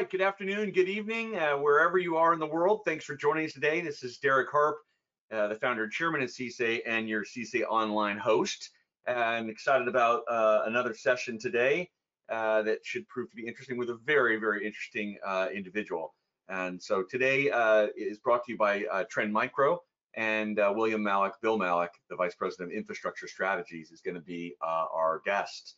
right, good afternoon, good evening, wherever you are in the world. Thanks for joining us today. This is Derek Harp, the founder and chairman of CSA and your CSA online host. I'm excited about another session today that should prove to be interesting with a very, very interesting individual. And so today is brought to you by Trend Micro, and William Malik, Bill Malik, the Vice President of Infrastructure Strategies, is going to be our guest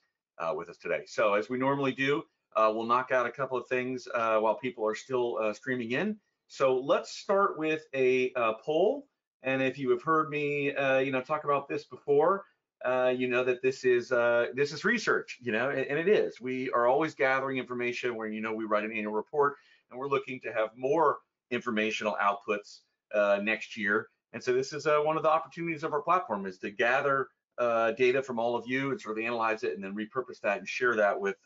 with us today. So as we normally do, we'll knock out a couple of things while people are still streaming in. So let's start with a poll. And if you have heard me, talk about this before, you know that this is research, and it is. We are always gathering information where, we write an annual report, and we're looking to have more informational outputs next year. And so this is one of the opportunities of our platform, is to gather data from all of you and sort of analyze it and then repurpose that and share that with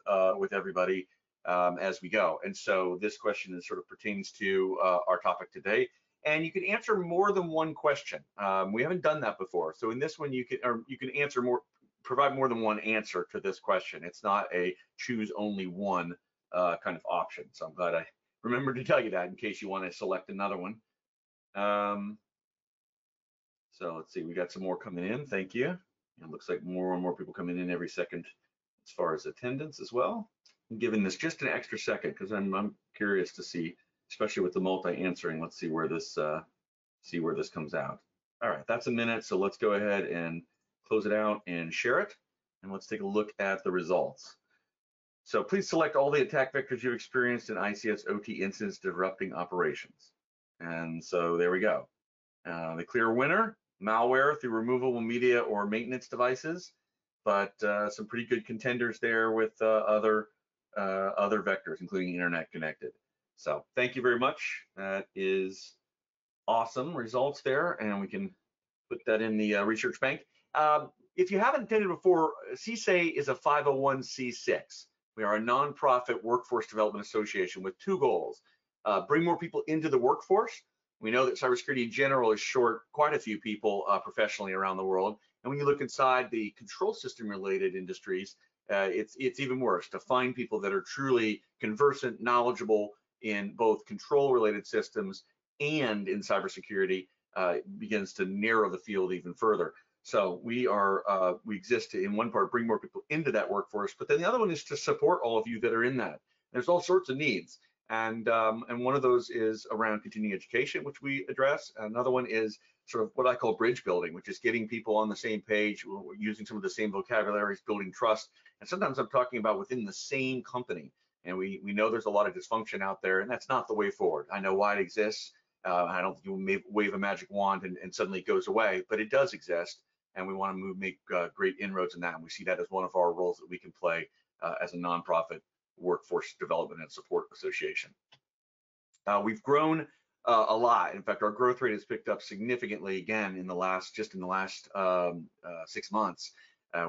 everybody as we go. And so this question is sort of pertains to our topic today, and you can answer more than one question. We haven't done that before, so in this one you can answer provide more than one answer to this question. It's not a choose only one kind of option. So I'm glad I remembered to tell you that in case you want to select another one. So let's see, we got some more coming in. Thank you. It looks like more and more people coming in every second as far as attendance as well. I'm giving this just an extra second because I'm curious to see, especially with the multi-answering. Let's see where this comes out. All right, that's a minute, so let's go ahead and close it out and share it, and let's take a look at the results. So please select all the attack vectors you've experienced in ICS OT incidents disrupting operations. And so there we go. The clear winner: malware through removable media or maintenance devices, but some pretty good contenders there with other vectors, including internet connected. So thank you very much. That is awesome results there, and we can put that in the research bank. If you haven't attended before, CSA is a 501c6. We are a nonprofit workforce development association with two goals: bring more people into the workforce. We know that cybersecurity in general is short quite a few people professionally around the world. And when you look inside the control system related industries, it's even worse. To find people that are truly conversant, knowledgeable in both control related systems and in cybersecurity begins to narrow the field even further. So we exist to, in one part, bring more people into that workforce, but then the other one is to support all of you that are in that. There's all sorts of needs. And one of those is around continuing education, which we address. Another one is sort of what I call bridge building, which is getting people on the same page, using some of the same vocabularies, building trust. And sometimes I'm talking about within the same company. And we know there's a lot of dysfunction out there, and that's not the way forward. I know why it exists. I don't think you will wave a magic wand and suddenly it goes away, but it does exist. And we want to make great inroads in that. And we see that as one of our roles that we can play as a nonprofit workforce development and support association. We've grown a lot. In fact, our growth rate has picked up significantly again in the last 6 months.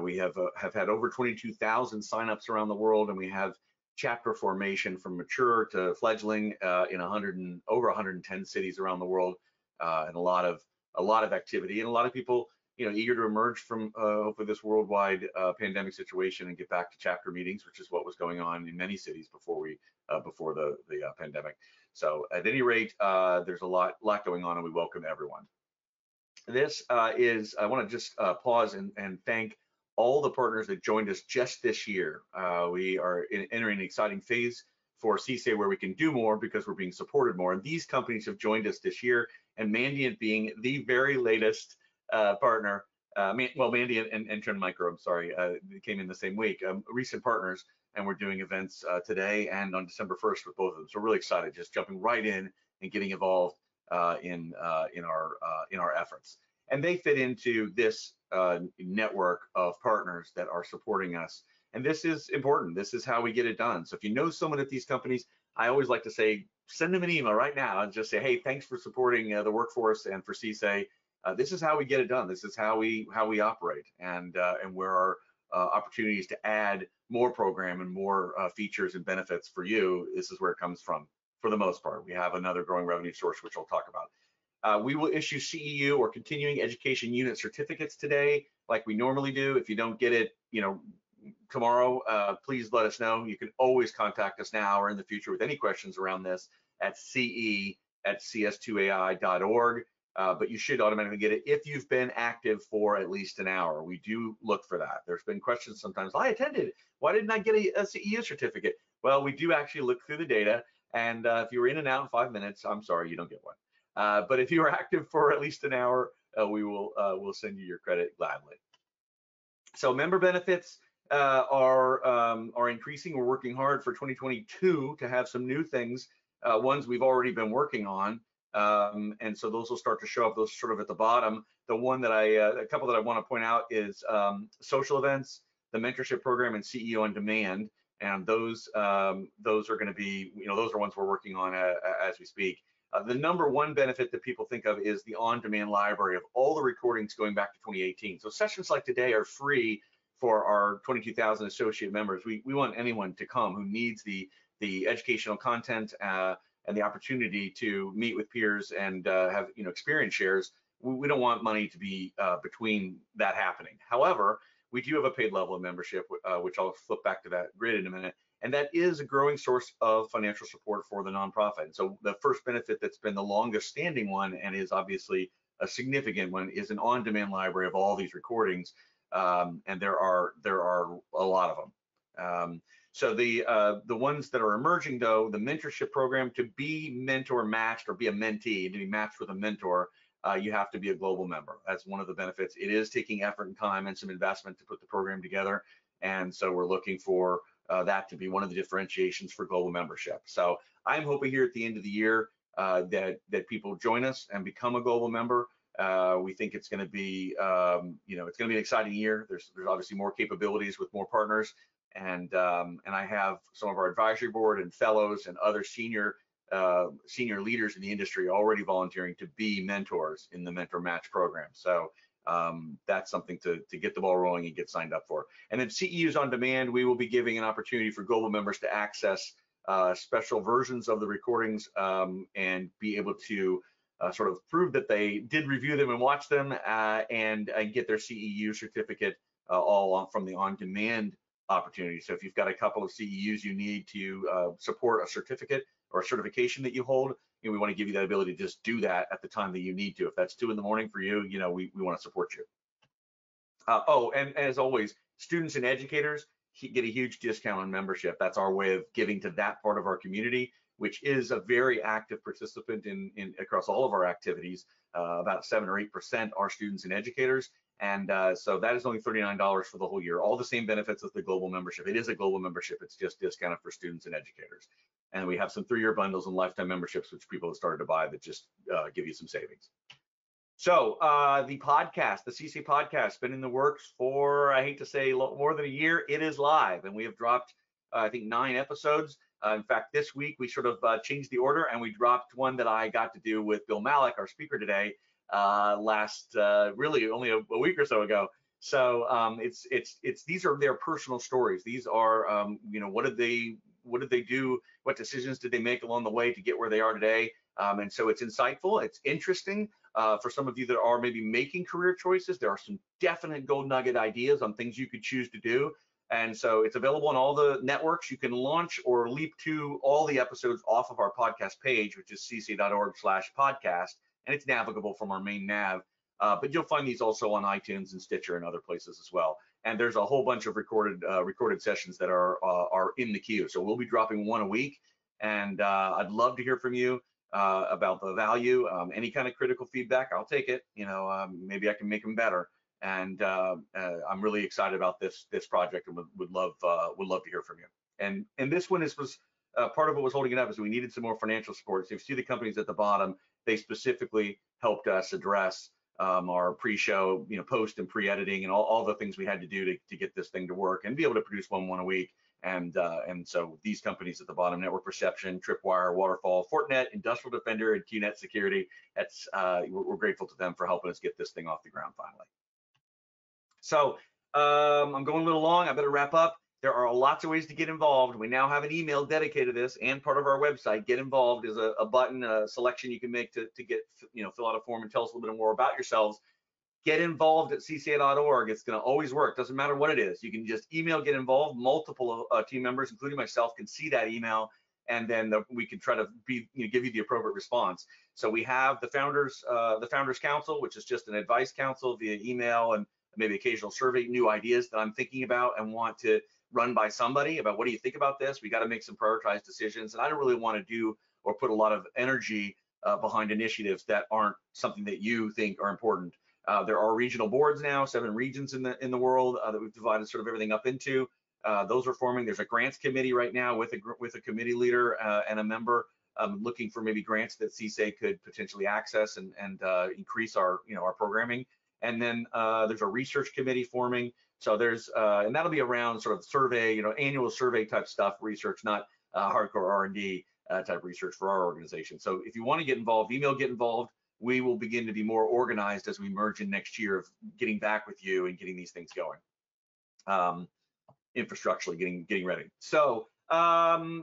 We have had over 22,000 signups around the world, and we have chapter formation from mature to fledgling in over 110 cities around the world, and a lot of activity, and a lot of people eager to emerge from hopefully this worldwide pandemic situation and get back to chapter meetings, which is what was going on in many cities before the pandemic. So at any rate, there's a lot going on, and we welcome everyone. This is, I want to just pause and thank all the partners that joined us just this year. We are entering an exciting phase for CSA where we can do more because we're being supported more. And these companies have joined us this year, and Mandiant being the very latest partner, Mandiant and Trend Micro, I'm sorry, they came in the same week, recent partners, and we're doing events today and on December 1st with both of them. So we're really excited, just jumping right in and getting involved in our efforts. And they fit into this network of partners that are supporting us. And this is important. This is how we get it done. So if you know someone at these companies, I always like to say, send them an email right now and just say, hey, thanks for supporting the workforce and for CSA. This is how we get it done. This is how we operate, and where our opportunities to add more program and more features and benefits for you. This is where it comes from. For the most part, we have another growing revenue source, which I'll talk about. We will issue CEU or continuing education unit certificates today, like we normally do. If you don't get it, tomorrow, please let us know. You can always contact us now or in the future with any questions around this at ce@cs2ai.org. But you should automatically get it if you've been active for at least an hour. We do look for that. There's been questions sometimes, I attended, why didn't I get a CEU certificate? Well, we do actually look through the data, and if you were in and out in 5 minutes, I'm sorry, you don't get one. But if you were active for at least an hour, we'll send you your credit gladly. So member benefits are increasing. We're working hard for 2022 to have some new things, ones we've already been working on. And so those will start to show up. Those sort of at the bottom. The one that a couple that I want to point out is social events, the mentorship program, and CEO on demand. And those are going to be, those are ones we're working on as we speak. The number one benefit that people think of is the on-demand library of all the recordings going back to 2018. So sessions like today are free for our 22,000 associate members. We want anyone to come who needs the educational content and the opportunity to meet with peers and have experience shares. We don't want money to be between that happening. However, we do have a paid level of membership, which I'll flip back to that grid in a minute. And that is a growing source of financial support for the nonprofit. And so the first benefit that's been the longest standing one and is obviously a significant one is an on-demand library of all these recordings. And there are a lot of them. So the ones that are emerging though, the mentorship program, to be mentor matched or be a mentee, to be matched with a mentor, you have to be a global member. That's one of the benefits. It is taking effort and time and some investment to put the program together. And so we're looking for that to be one of the differentiations for global membership. So I'm hoping here at the end of the year that people join us and become a global member. We think it's going to be, it's going to be an exciting year. There's obviously more capabilities with more partners, and I have some of our advisory board and fellows and other senior leaders in the industry already volunteering to be mentors in the Mentor Match program. So that's something to get the ball rolling and get signed up for. And then CEUs on demand, we will be giving an opportunity for global members to access special versions of the recordings and be able to sort of prove that they did review them and watch them and get their CEU certificate all from the on-demand opportunity. So if you've got a couple of CEUs you need to support a certificate or a certification that you hold, we want to give you that ability to just do that at the time that you need to. If that's 2 in the morning for you, we want to support you. And as always, students and educators get a huge discount on membership. That's our way of giving to that part of our community, which is a very active participant in across all of our activities. About 7 or 8% are students and educators. And so that is only $39 for the whole year. All the same benefits as the global membership. It is a global membership. It's just discounted for students and educators. And we have some 3-year bundles and lifetime memberships, which people have started to buy that just give you some savings. So the podcast, the CC podcast, been in the works for, I hate to say, more than a year. It is live, and we have dropped, I think, 9 episodes. In fact, this week we sort of changed the order, and we dropped one that I got to do with Bill Malik, our speaker today, really only a week or so ago. So these are their personal stories. These are what did they do? What decisions did they make along the way to get where they are today? And so it's insightful, it's interesting. For some of you that are maybe making career choices, there are some definite gold nugget ideas on things you could choose to do. And so it's available on all the networks. You can launch or leap to all the episodes off of our podcast page, which is cc.org/podcast, and it's navigable from our main nav. But you'll find these also on iTunes and Stitcher and other places as well. And there's a whole bunch of recorded sessions that are in the queue. So we'll be dropping 1 a week, and I'd love to hear from you about the value. Any kind of critical feedback, I'll take it. Maybe I can make them better. And I'm really excited about this project, and would love to hear from you. And this one was part of what was holding it up is we needed some more financial support. So if you see the companies at the bottom, they specifically helped us address our pre-show, post and pre-editing, and all the things we had to do to get this thing to work and be able to produce one a week. And so these companies at the bottom, Network Perception, Tripwire, Waterfall, Fortinet, Industrial Defender, and QNet Security, we're grateful to them for helping us get this thing off the ground finally. So I'm going a little long. I better wrap up. There are lots of ways to get involved. We now have an email dedicated to this and part of our website. Get involved is a button, a selection you can make to get, fill out a form and tell us a little bit more about yourselves. Get involved at cca.org. It's going to always work. Doesn't matter what it is. You can just email get involved. Multiple team members, including myself, can see that email, and then we can try to give you the appropriate response. So we have the Founders Council, which is just an advice council via email and maybe occasional survey, new ideas that I'm thinking about and want to run by somebody about what do you think about this. We got to make some prioritized decisions, and I don't really want to do or put a lot of energy behind initiatives that aren't something that you think are important. There are regional boards now, 7 regions in the world that we've divided sort of everything up into. Those are forming. There's a grants committee right now with a committee leader and a member looking for maybe grants that CSA could potentially access and increase our our programming. And then there's a research committee forming. So there's and that'll be around sort of survey, annual survey type stuff, research, not hardcore R&D type research for our organization. So if you want to get involved, email get involved. We will begin to be more organized as we merge in next year of getting back with you and getting these things going. Infrastructurally, getting ready. So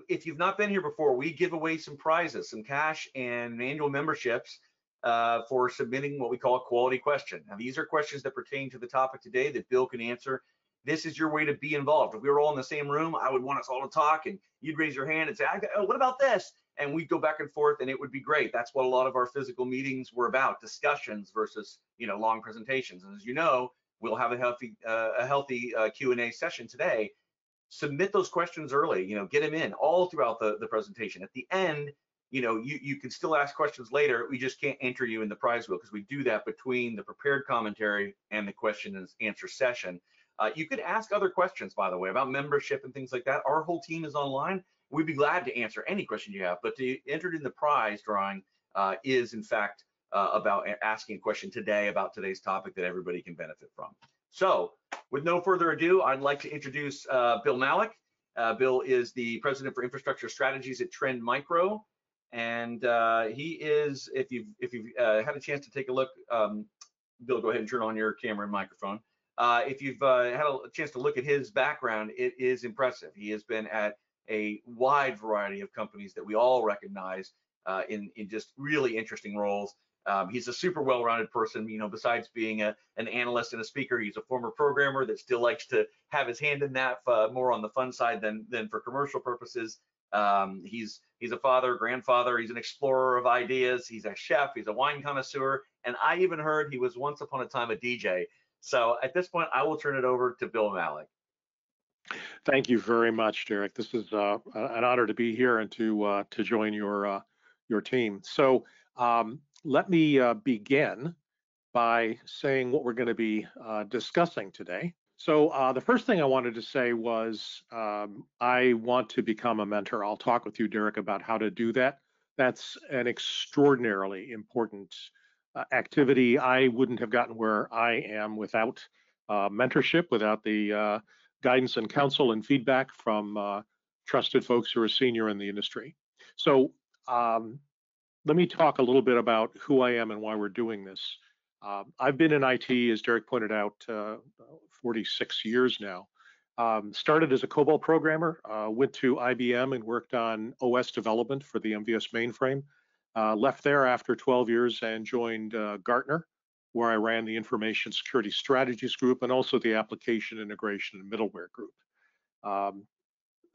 if you've not been here before, we give away some prizes, some cash and annual memberships for submitting what we call a quality question. Now, these are questions that pertain to the topic today that Bill can answer. This is your way to be involved. If we were all in the same room, I would want us all to talk, and you'd raise your hand and say, oh, what about this? And we'd go back and forth, and it would be great. That's what a lot of our physical meetings were about, discussions versus long presentations. And as you know, we'll have a healthy Q&A session today. Submit those questions early, get them in all throughout the presentation. At the end, you can still ask questions later. We just can't enter you in the prize wheel because we do that between the prepared commentary and the question and answer session. You could ask other questions, by the way, about membership and things like that. Our whole team is online. We'd be glad to answer any question you have, but to enter in the prize drawing is in fact about asking a question today about today's topic that everybody can benefit from. So with no further ado, I'd like to introduce Bill Malik. Bill is the President for Infrastructure Strategies at Trend Micro. And he is, if you've had a chance to take a look, Bill, go ahead and turn on your camera and microphone. If you've had a chance to look at his background, it is impressive. He has been at a wide variety of companies that we all recognize in just really interesting roles. He's a super well-rounded person. Besides being an analyst and a speaker, he's a former programmer that still likes to have his hand in that more on the fun side than for commercial purposes. He's a father, grandfather. He's an explorer of ideas. He's a chef. He's a wine connoisseur. And I even heard he was once upon a time a DJ. So at this point, I will turn it over to Bill Malik. Thank you very much, Derek. This is an honor to be here and to join your team. So let me begin by saying what we're going to be discussing today. So the first thing I wanted to say was I want to become a mentor. I'll talk with you, Derek, about how to do that. That's an extraordinarily important activity. I wouldn't have gotten where I am without mentorship, without the guidance and counsel and feedback from trusted folks who are senior in the industry. So let me talk a little bit about who I am and why we're doing this. I've been in IT, as Derek pointed out, 46 years now. Started as a COBOL programmer, went to IBM and worked on OS development for the MVS mainframe. Left there after 12 years and joined Gartner, where I ran the Information Security Strategies group and also the Application Integration and Middleware group.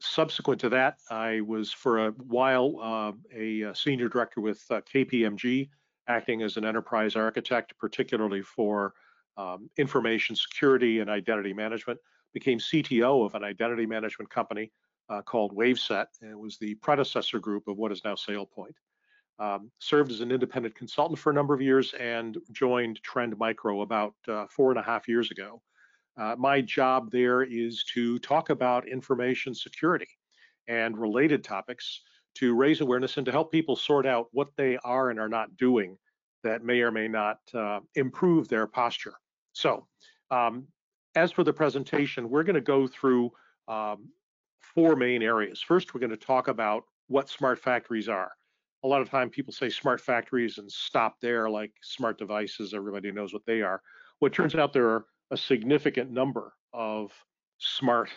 Subsequent to that, I was for a while a senior director with KPMG, acting as an enterprise architect, particularly for information security and identity management. Became CTO of an identity management company called Waveset, and it was the predecessor group of what is now SailPoint. Served as an independent consultant for a number of years and joined Trend Micro about 4.5 years ago. My job there is to talk about information security and related topics to raise awareness and to help people sort out what they are and are not doing that may or may not improve their posture. So as for the presentation, we're going to go through 4 main areas. First, we're going to talk about what smart factories are. A lot of time people say smart factories and stop there, like smart devices, everybody knows what they are. Well, it turns out there are a significant number of smart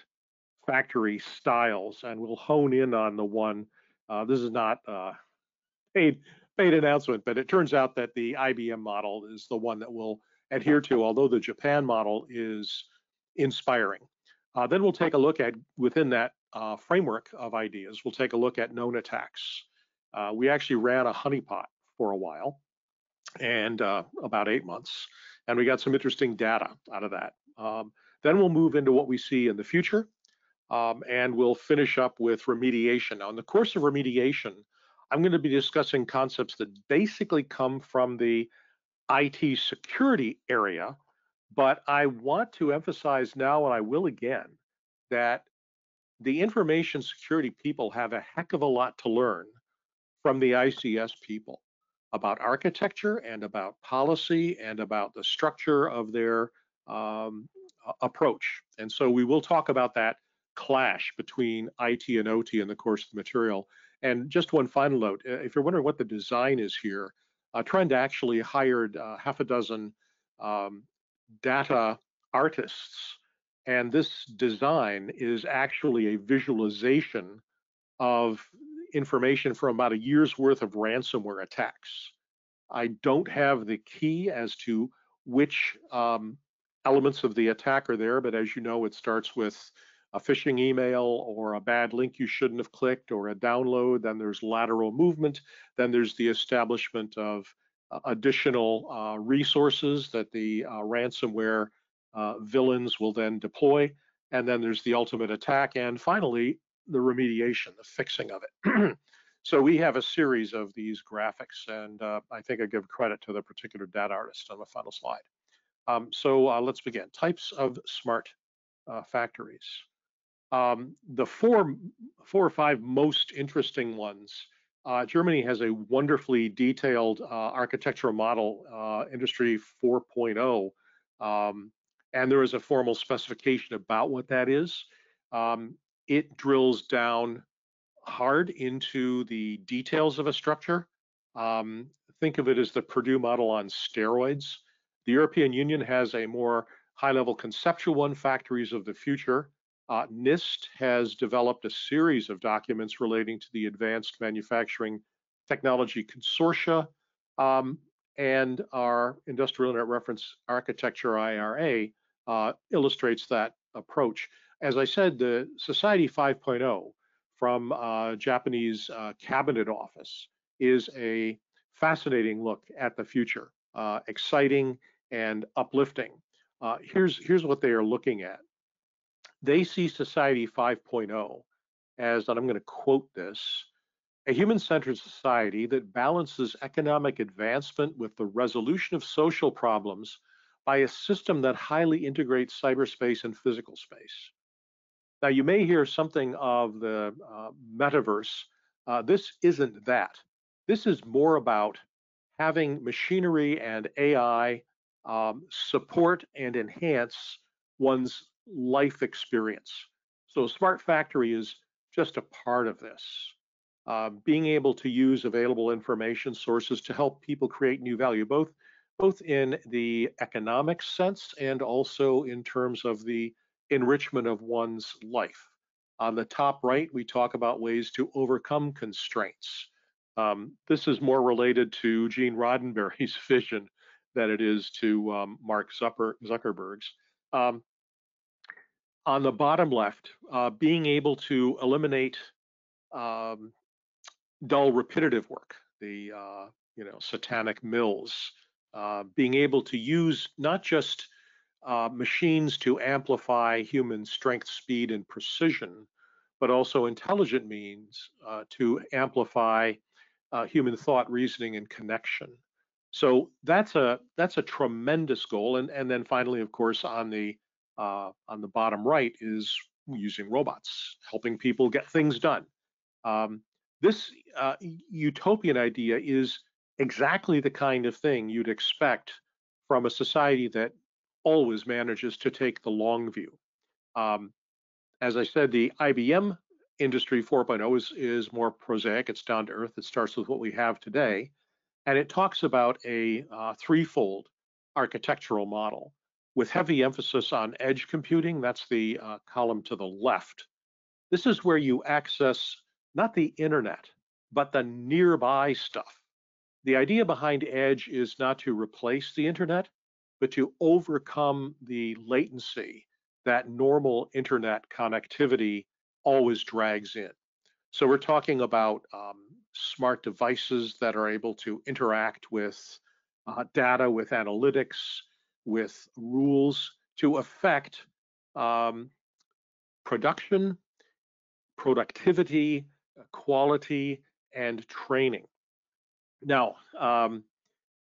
factory styles, and we'll hone in on the one. This is not paid announcement, but it turns out that the IBM model is the one that will adhere to, although the Japan model is inspiring. Then we'll take a look at, within that framework of ideas, we'll take a look at known attacks. We actually ran a honeypot for a while, and about 8 months, and we got some interesting data out of that. Then we'll move into what we see in the future, and we'll finish up with remediation. Now, in the course of remediation, I'm going to be discussing concepts that basically come from the IT security area, but I want to emphasize now, and I will again, that the information security people have a heck of a lot to learn from the ICS people about architecture and about policy and about the structure of their approach. And so we will talk about that clash between IT and OT in the course of the material. And just one final note, if you're wondering what the design is here, Trend actually hired half a dozen data artists, and this design is actually a visualization of information from about a year's worth of ransomware attacks. I don't have the key as to which elements of the attack are there, but as you know, it starts with a phishing email or a bad link you shouldn't have clicked or a download. Then there's lateral movement. Then there's the establishment of additional resources that the ransomware villains will then deploy. And then there's the ultimate attack. And finally, the remediation, the fixing of it. So we have a series of these graphics, and I think I give credit to the particular data artist on the final slide. So let's begin. Types of smart factories. The four or five most interesting ones. Germany has a wonderfully detailed architectural model, Industry 4.0, and there is a formal specification about what that is. It drills down hard into the details of a structure. Think of it as the Purdue model on steroids. The European Union has a more high-level conceptual one, Factories of the Future. NIST has developed a series of documents relating to the Advanced Manufacturing Technology Consortia, and our Industrial Internet Reference Architecture, IRA, illustrates that approach. As I said, the Society 5.0 from Japanese Cabinet Office is a fascinating look at the future, exciting and uplifting. Here's what they are looking at. They see Society 5.0 as, and I'm going to quote this, a human-centered society that balances economic advancement with the resolution of social problems by a system that highly integrates cyberspace and physical space. Now, you may hear something of the metaverse. This isn't that. This is more about having machinery and AI support and enhance one's life experience. So smart factory is just a part of this. Being able to use available information sources to help people create new value, both in the economic sense and also in terms of the enrichment of one's life. On the top right, we talk about ways to overcome constraints. This is more related to Gene Roddenberry's vision than it is to Mark Zuckerberg's. On the bottom left, being able to eliminate dull, repetitive work, the satanic mills, being able to use not just machines to amplify human strength, speed, and precision, but also intelligent means to amplify human thought, reasoning, and connection. So that's a tremendous goal. And then finally, of course, on the bottom right is using robots, helping people get things done. This utopian idea is exactly the kind of thing you'd expect from a society that always manages to take the long view. As I said, the IBM Industry 4.0 is more prosaic. It's down to earth. It starts with what we have today. And it talks about a threefold architectural model with heavy emphasis on edge computing. That's the column to the left. This is where you access not the internet, but the nearby stuff. The idea behind edge is not to replace the internet, but to overcome the latency that normal internet connectivity always drags in. So we're talking about smart devices that are able to interact with data, with analytics, with rules to affect um, production, productivity, quality, and training. Now,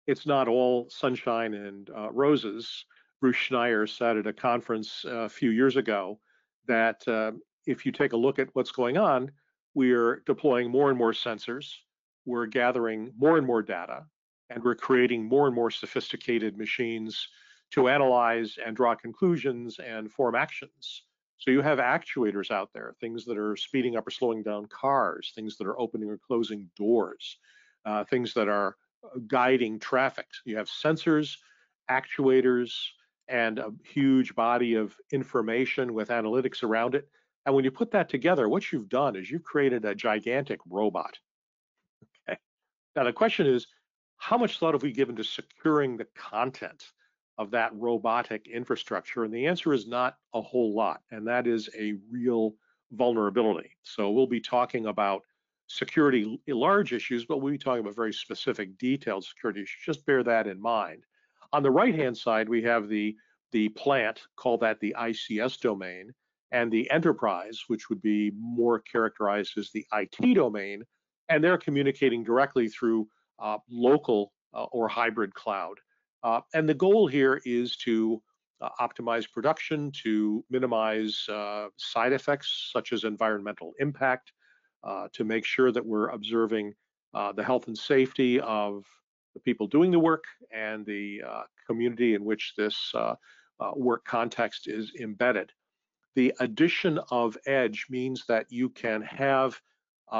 it's not all sunshine and roses. Bruce Schneier said at a conference a few years ago that if you take a look at what's going on, we're deploying more and more sensors, we're gathering more and more data, and we're creating more and more sophisticated machines to analyze and draw conclusions and form actions. So you have actuators out there, things that are speeding up or slowing down cars, things that are opening or closing doors, things that are guiding traffic. You have sensors, actuators, and a huge body of information with analytics around it. And when you put that together, what you've done is you've created a gigantic robot. Okay. Now the question is, how much thought have we given to securing the content of that robotic infrastructure? And the answer is not a whole lot, and that is a real vulnerability. So we'll be talking about security large issues, but we'll be talking about very specific detailed security issues. Just bear that in mind. On the right-hand side, we have the plant, call that the ICS domain, and the enterprise, which would be more characterized as the IT domain, and they're communicating directly through local or hybrid cloud. And the goal here is to optimize production, to minimize side effects such as environmental impact, to make sure that we're observing the health and safety of the people doing the work and the community in which this work context is embedded. The addition of edge means that you can have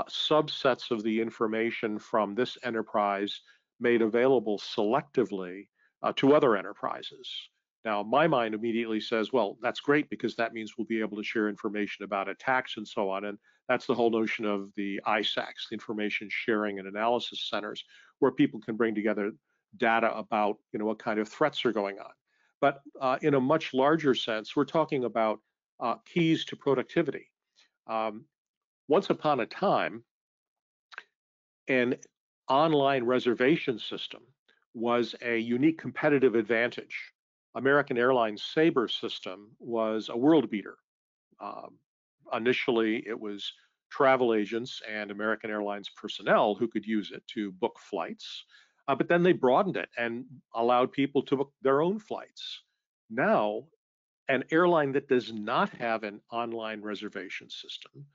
subsets of the information from this enterprise made available selectively to other enterprises. Now, my mind immediately says, well, that's great because that means we'll be able to share information about attacks and so on. And that's the whole notion of the ISACs, the Information Sharing and Analysis Centers, where people can bring together data about what kind of threats are going on. But in a much larger sense, we're talking about keys to productivity. Once upon a time, an online reservation system was a unique competitive advantage. American Airlines Sabre system was a world beater. Initially, it was travel agents and American Airlines personnel who could use it to book flights, but then they broadened it and allowed people to book their own flights. Now, an airline that does not have an online reservation system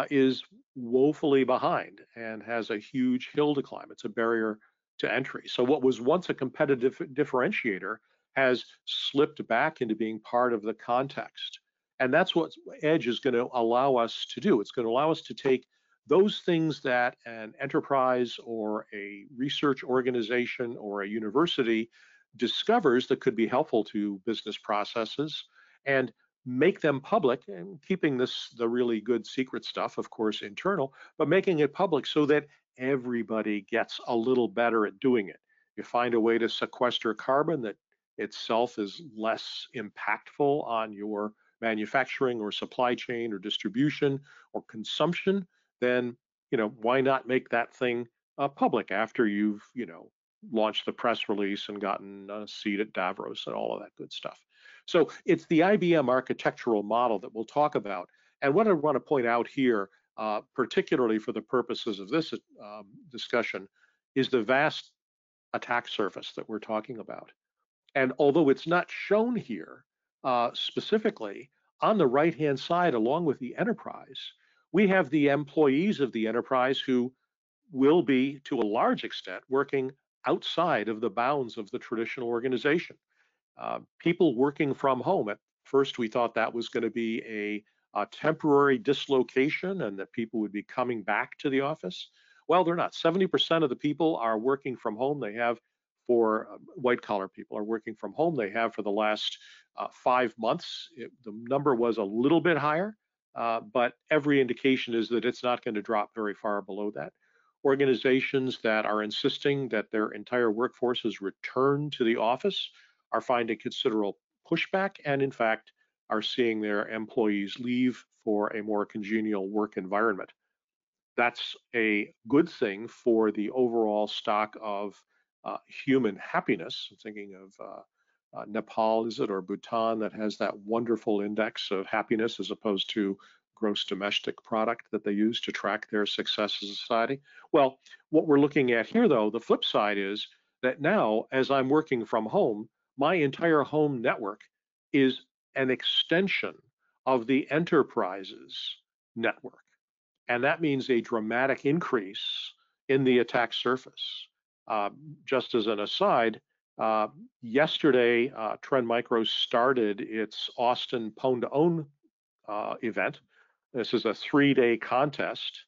is woefully behind and has a huge hill to climb. It's a barrier to entry. So what was once a competitive differentiator has slipped back into being part of the context. And that's what Edge is going to allow us to do. It's going to allow us to take those things that an enterprise or a research organization or a university discovers that could be helpful to business processes and make them public, and keeping the really good secret stuff, of course, internal, but making it public so that everybody gets a little better at doing it. You find a way to sequester carbon that itself is less impactful on your manufacturing or supply chain or distribution or consumption, then why not make that thing public after you've launched the press release and gotten a seat at Davos and all of that good stuff. So it's the IBM architectural model that we'll talk about. And what I want to point out here, particularly for the purposes of this discussion, is the vast attack surface that we're talking about. And although it's not shown here specifically, on the right-hand side, along with the enterprise, we have the employees of the enterprise who will be, to a large extent, working outside of the bounds of the traditional organization. People working from home. At first, we thought that was going to be a temporary dislocation and that people would be coming back to the office. Well, they're not. 70% of the people are working from home. They have for white collar people are working from home. They have for the last 5 months. The number was a little bit higher, but every indication is that it's not going to drop very far below that. Organizations that are insisting that their entire workforce is returned to the office are finding considerable pushback and, in fact, are seeing their employees leave for a more congenial work environment. That's a good thing for the overall stock of human happiness. I'm thinking of Nepal, is it, or Bhutan, that has that wonderful index of happiness as opposed to gross domestic product that they use to track their success as a society. Well, what we're looking at here, though, the flip side is that now, as I'm working from home, my entire home network is an extension of the enterprise's network. And that means a dramatic increase in the attack surface. Just as an aside, yesterday, Trend Micro started its Austin Pwn to Own event. This is a 3-day contest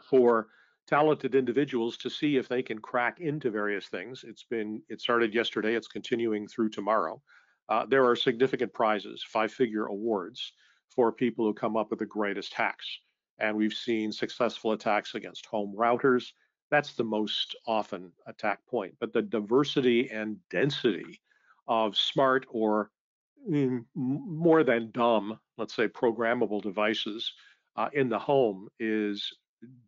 for talented individuals to see if they can crack into various things. It started yesterday. It's continuing through tomorrow. There are significant prizes, 5-figure awards for people who come up with the greatest hacks. And we've seen successful attacks against home routers. That's the most often attack point. But the diversity and density of smart or more than dumb, let's say, programmable devices in the home is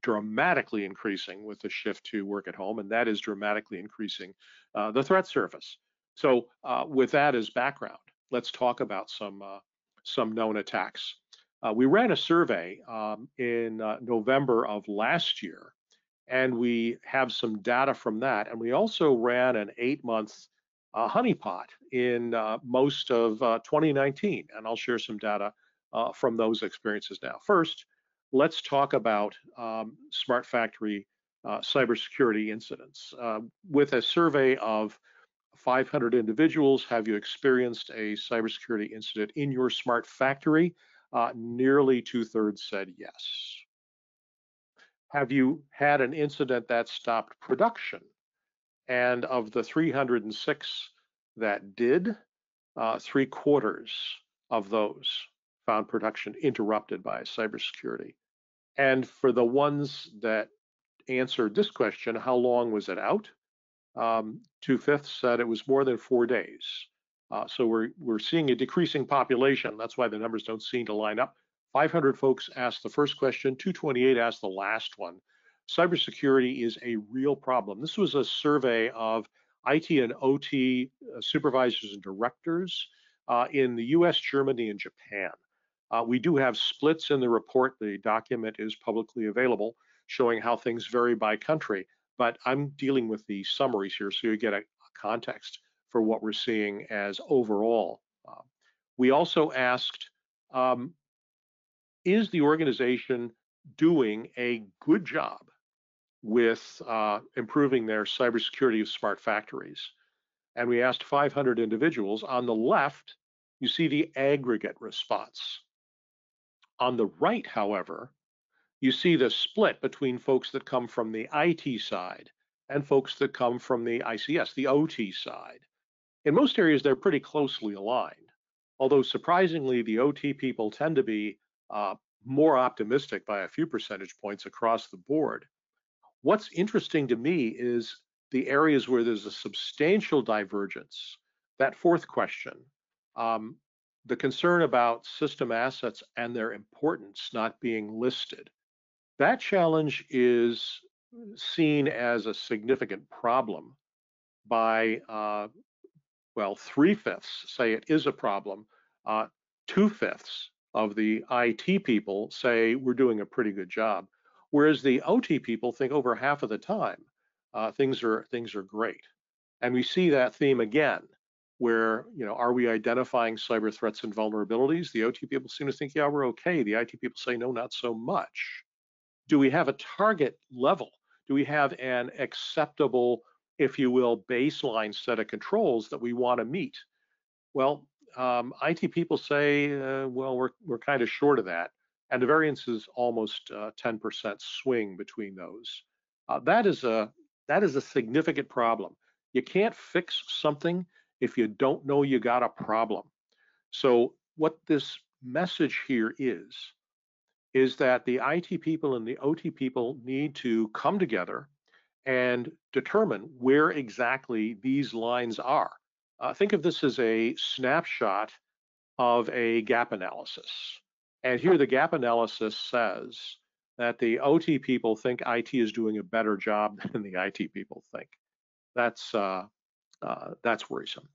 dramatically increasing with the shift to work at home, and that is dramatically increasing the threat surface. So with that as background, let's talk about some known attacks. We ran a survey in November of last year, and we have some data from that. And we also ran an 8-month Honeypot in most of 2019, and I'll share some data from those experiences now. First, let's talk about smart factory cybersecurity incidents. With a survey of 500 individuals, have you experienced a cybersecurity incident in your smart factory? Nearly 2/3 said yes. Have you had an incident that stopped production? And of the 306 that did, 3/4 of those found production interrupted by cybersecurity. And for the ones that answered this question, how long was it out? 2/5 said it was more than 4 days. So we're seeing a decreasing population. That's why the numbers don't seem to line up. 500 folks asked the first question, 228 asked the last one. Cybersecurity is a real problem. This was a survey of IT and OT supervisors and directors in the US, Germany, and Japan. We do have splits in the report. The document is publicly available, showing how things vary by country. But I'm dealing with the summaries here so you get a context for what we're seeing as overall. We also asked, is the organization doing a good job with improving their cybersecurity of smart factories? And we asked 500 individuals. On the left, you see the aggregate response. On the right, however, you see the split between folks that come from the IT side and folks that come from the ICS, the OT side. In most areas, they're pretty closely aligned, although surprisingly, the OT people tend to be more optimistic by a few percentage points across the board. What's interesting to me is the areas where there's a substantial divergence. That fourth question, the concern about system assets and their importance not being listed. That challenge is seen as a significant problem by, well, 3/5 say it is a problem. 2/5 of the IT people say we're doing a pretty good job, whereas the OT people think over half of the time things are great. And we see that theme again, where, are we identifying cyber threats and vulnerabilities? The OT people seem to think, yeah, we're okay. The IT people say, no, not so much. Do we have a target level? Do we have an acceptable, if you will, baseline set of controls that we want to meet? Well, IT people say, well, we're kind of short of that. And the variance is almost 10% swing between those. That is a significant problem. You can't fix something if you don't know you got a problem. So what this message here is that the IT people and the OT people need to come together and determine where exactly these lines are. think of this as a snapshot of a gap analysis. And here the gap analysis says that the OT people think IT is doing a better job than the IT people think. That's worrisome.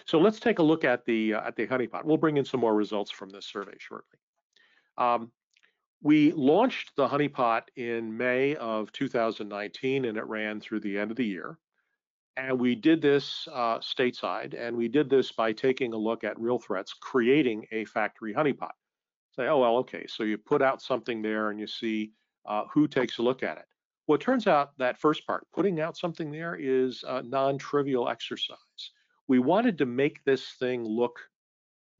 So let's take a look at the Honeypot. We'll bring in some more results from this survey shortly. We launched the Honeypot in May of 2019, and it ran through the end of the year. And we did this stateside, and we did this by taking a look at real threats, creating a factory honeypot. Say, oh, well, okay, so you put out something there and you see who takes a look at it. Well, it turns out that first part, putting out something there, is a non-trivial exercise. We wanted to make this thing look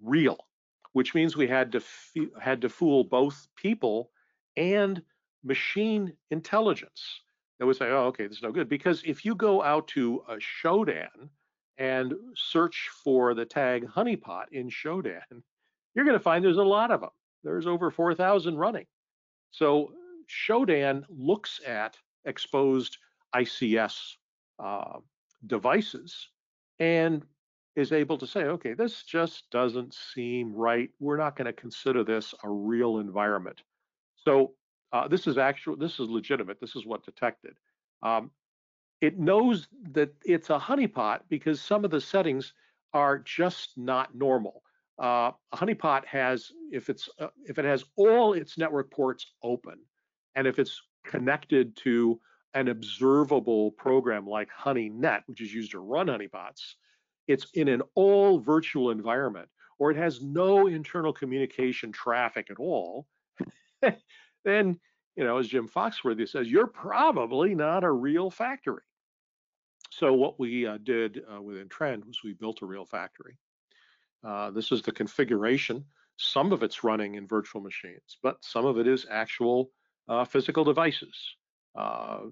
real, which means we had to fool both people and machine intelligence. That would say, oh, okay, this is no good. Because if you go out to a Shodan and search for the tag honeypot in Shodan, you're going to find there's a lot of them. There's over 4,000 running. So Shodan looks at exposed ICS devices and is able to say, okay, this just doesn't seem right. We're not going to consider this a real environment. So this is legitimate. This is what detected. It knows that it's a honeypot because some of the settings are just not normal. A honeypot has, if it has all its network ports open, and if it's connected to an observable program like HoneyNet, which is used to run honeypots, it's in an all virtual environment, or it has no internal communication traffic at all, then, as Jim Foxworthy says, you're probably not a real factory. So what we did within Trend was we built a real factory. This is the configuration. Some of it's running in virtual machines, but some of it is actual physical devices.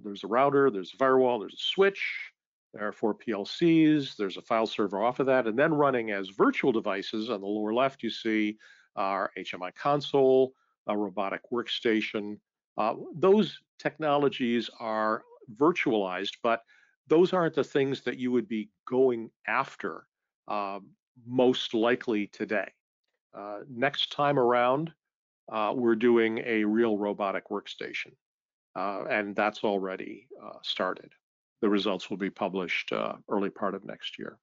There's a router, there's a firewall, there's a switch, there are 4 PLCs, there's a file server off of that, and then running as virtual devices. On the lower left, you see our HMI console, a robotic workstation. Those technologies are virtualized, but those aren't the things that you would be going after most likely today. Next time around, we're doing a real robotic workstation, and that's already started. The results will be published early part of next year.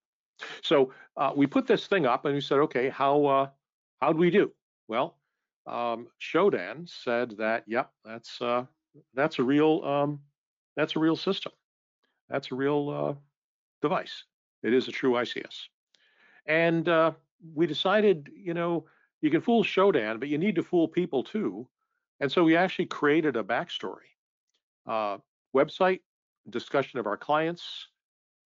So we put this thing up and we said, okay, how'd we do? Well, Shodan said that, yep, that's a real system. That's a real device. It is a true ICS. And we decided, you can fool Shodan, but you need to fool people too. And so we actually created a backstory. Website, discussion of our clients,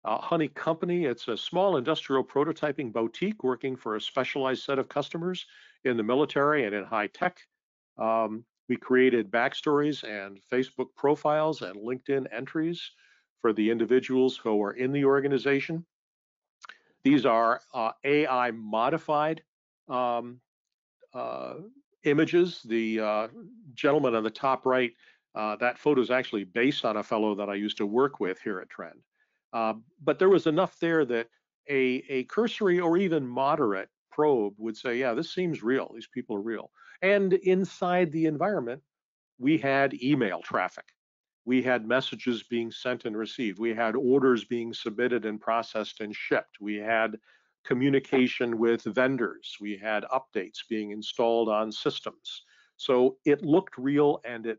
Honey Company. It's a small industrial prototyping boutique working for a specialized set of customers in the military and in high tech. We created backstories and Facebook profiles and LinkedIn entries for the individuals who are in the organization. These are AI modified images. The gentleman on the top right, that photo is actually based on a fellow that I used to work with here at Trend. But there was enough there that a cursory or even moderate probe would say, yeah, this seems real. These people are real. And inside the environment, we had email traffic. We had messages being sent and received. We had orders being submitted and processed and shipped. We had communication with vendors. We had updates being installed on systems. So it looked real and it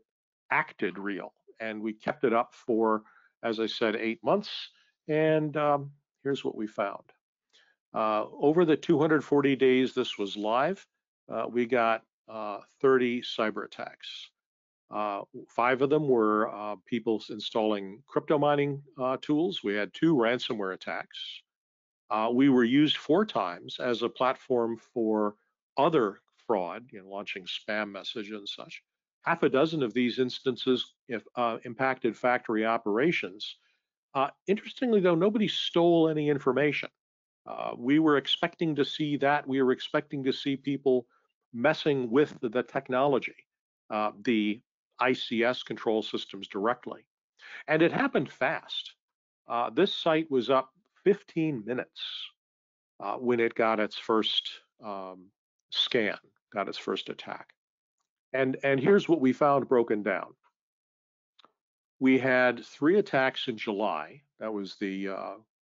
acted real. And we kept it up for, as I said, 8 months. And here's what we found. Over the 240 days this was live, we got 30 cyber attacks. 5 of them were people installing crypto mining tools. We had 2 ransomware attacks. We were used 4 times as a platform for other fraud, launching spam messages and such. Half a dozen of these instances impacted factory operations. Interestingly, though, nobody stole any information. We were expecting to see that. We were expecting to see people messing with the technology, the ICS control systems directly. And it happened fast. This site was up 15 minutes when it got its first scan, got its first attack. And here's what we found broken down. We had 3 attacks in July. That was the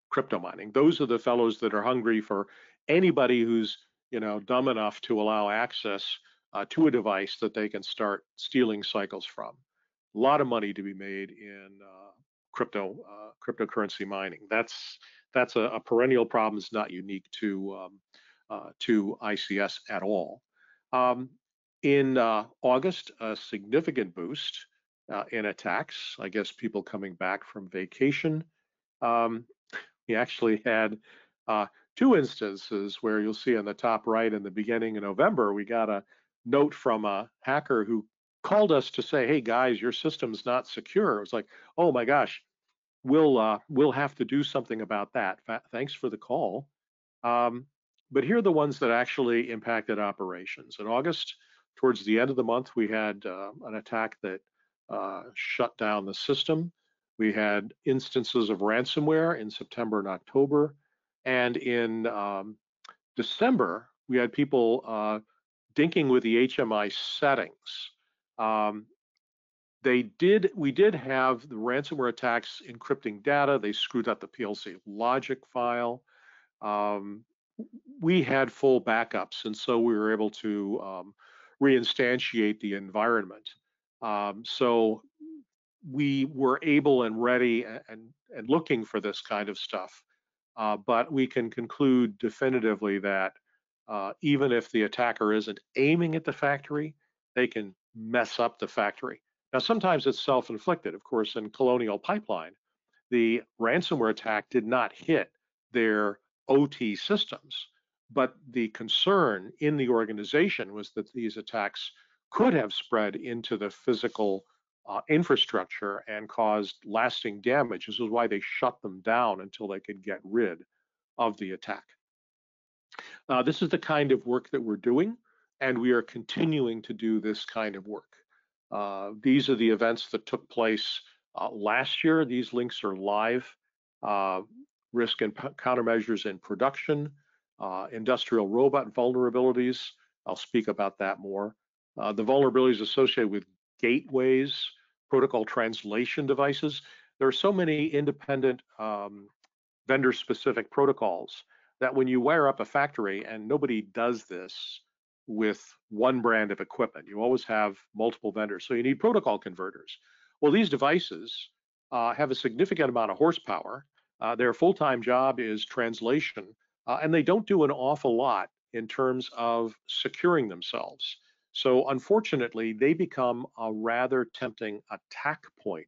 crypto mining. Those are the fellows that are hungry for anybody who's dumb enough to allow access to a device that they can start stealing cycles from. A lot of money to be made in cryptocurrency mining. That's a perennial problem. It's not unique to ICS at all. In August, a significant boost in attacks. I guess people coming back from vacation. We actually had 2 instances where you'll see on the top right in the beginning of November, we got a note from a hacker who called us to say, "Hey guys, your system's not secure." It was like, "Oh my gosh, we'll have to do something about that. Thanks for the call." But here are the ones that actually impacted operations. In August, towards the end of the month, we had an attack that shut down the system. We had instances of ransomware in September and October. And in December, we had people dinking with the HMI settings. We did have the ransomware attacks encrypting data. They screwed up the PLC logic file. We had full backups, and so we were able to reinstantiate the environment. So we were able and ready and looking for this kind of stuff. But we can conclude definitively that even if the attacker isn't aiming at the factory, they can mess up the factory. Now, sometimes it's self-inflicted. Of course, in Colonial Pipeline, the ransomware attack did not hit their OT systems, but the concern in the organization was that these attacks could have spread into the physical infrastructure and caused lasting damage. This is why they shut them down until they could get rid of the attack. This is the kind of work that we're doing, and we are continuing to do this kind of work. These are the events that took place last year. These links are live. Risk and countermeasures in production, industrial robot vulnerabilities. I'll speak about that more. The vulnerabilities associated with gateways, protocol translation devices. There are so many independent vendor-specific protocols that when you wire up a factory, and nobody does this with one brand of equipment, you always have multiple vendors. So you need protocol converters. Well, these devices have a significant amount of horsepower. Their full-time job is translation, and they don't do an awful lot in terms of securing themselves. So unfortunately, they become a rather tempting attack point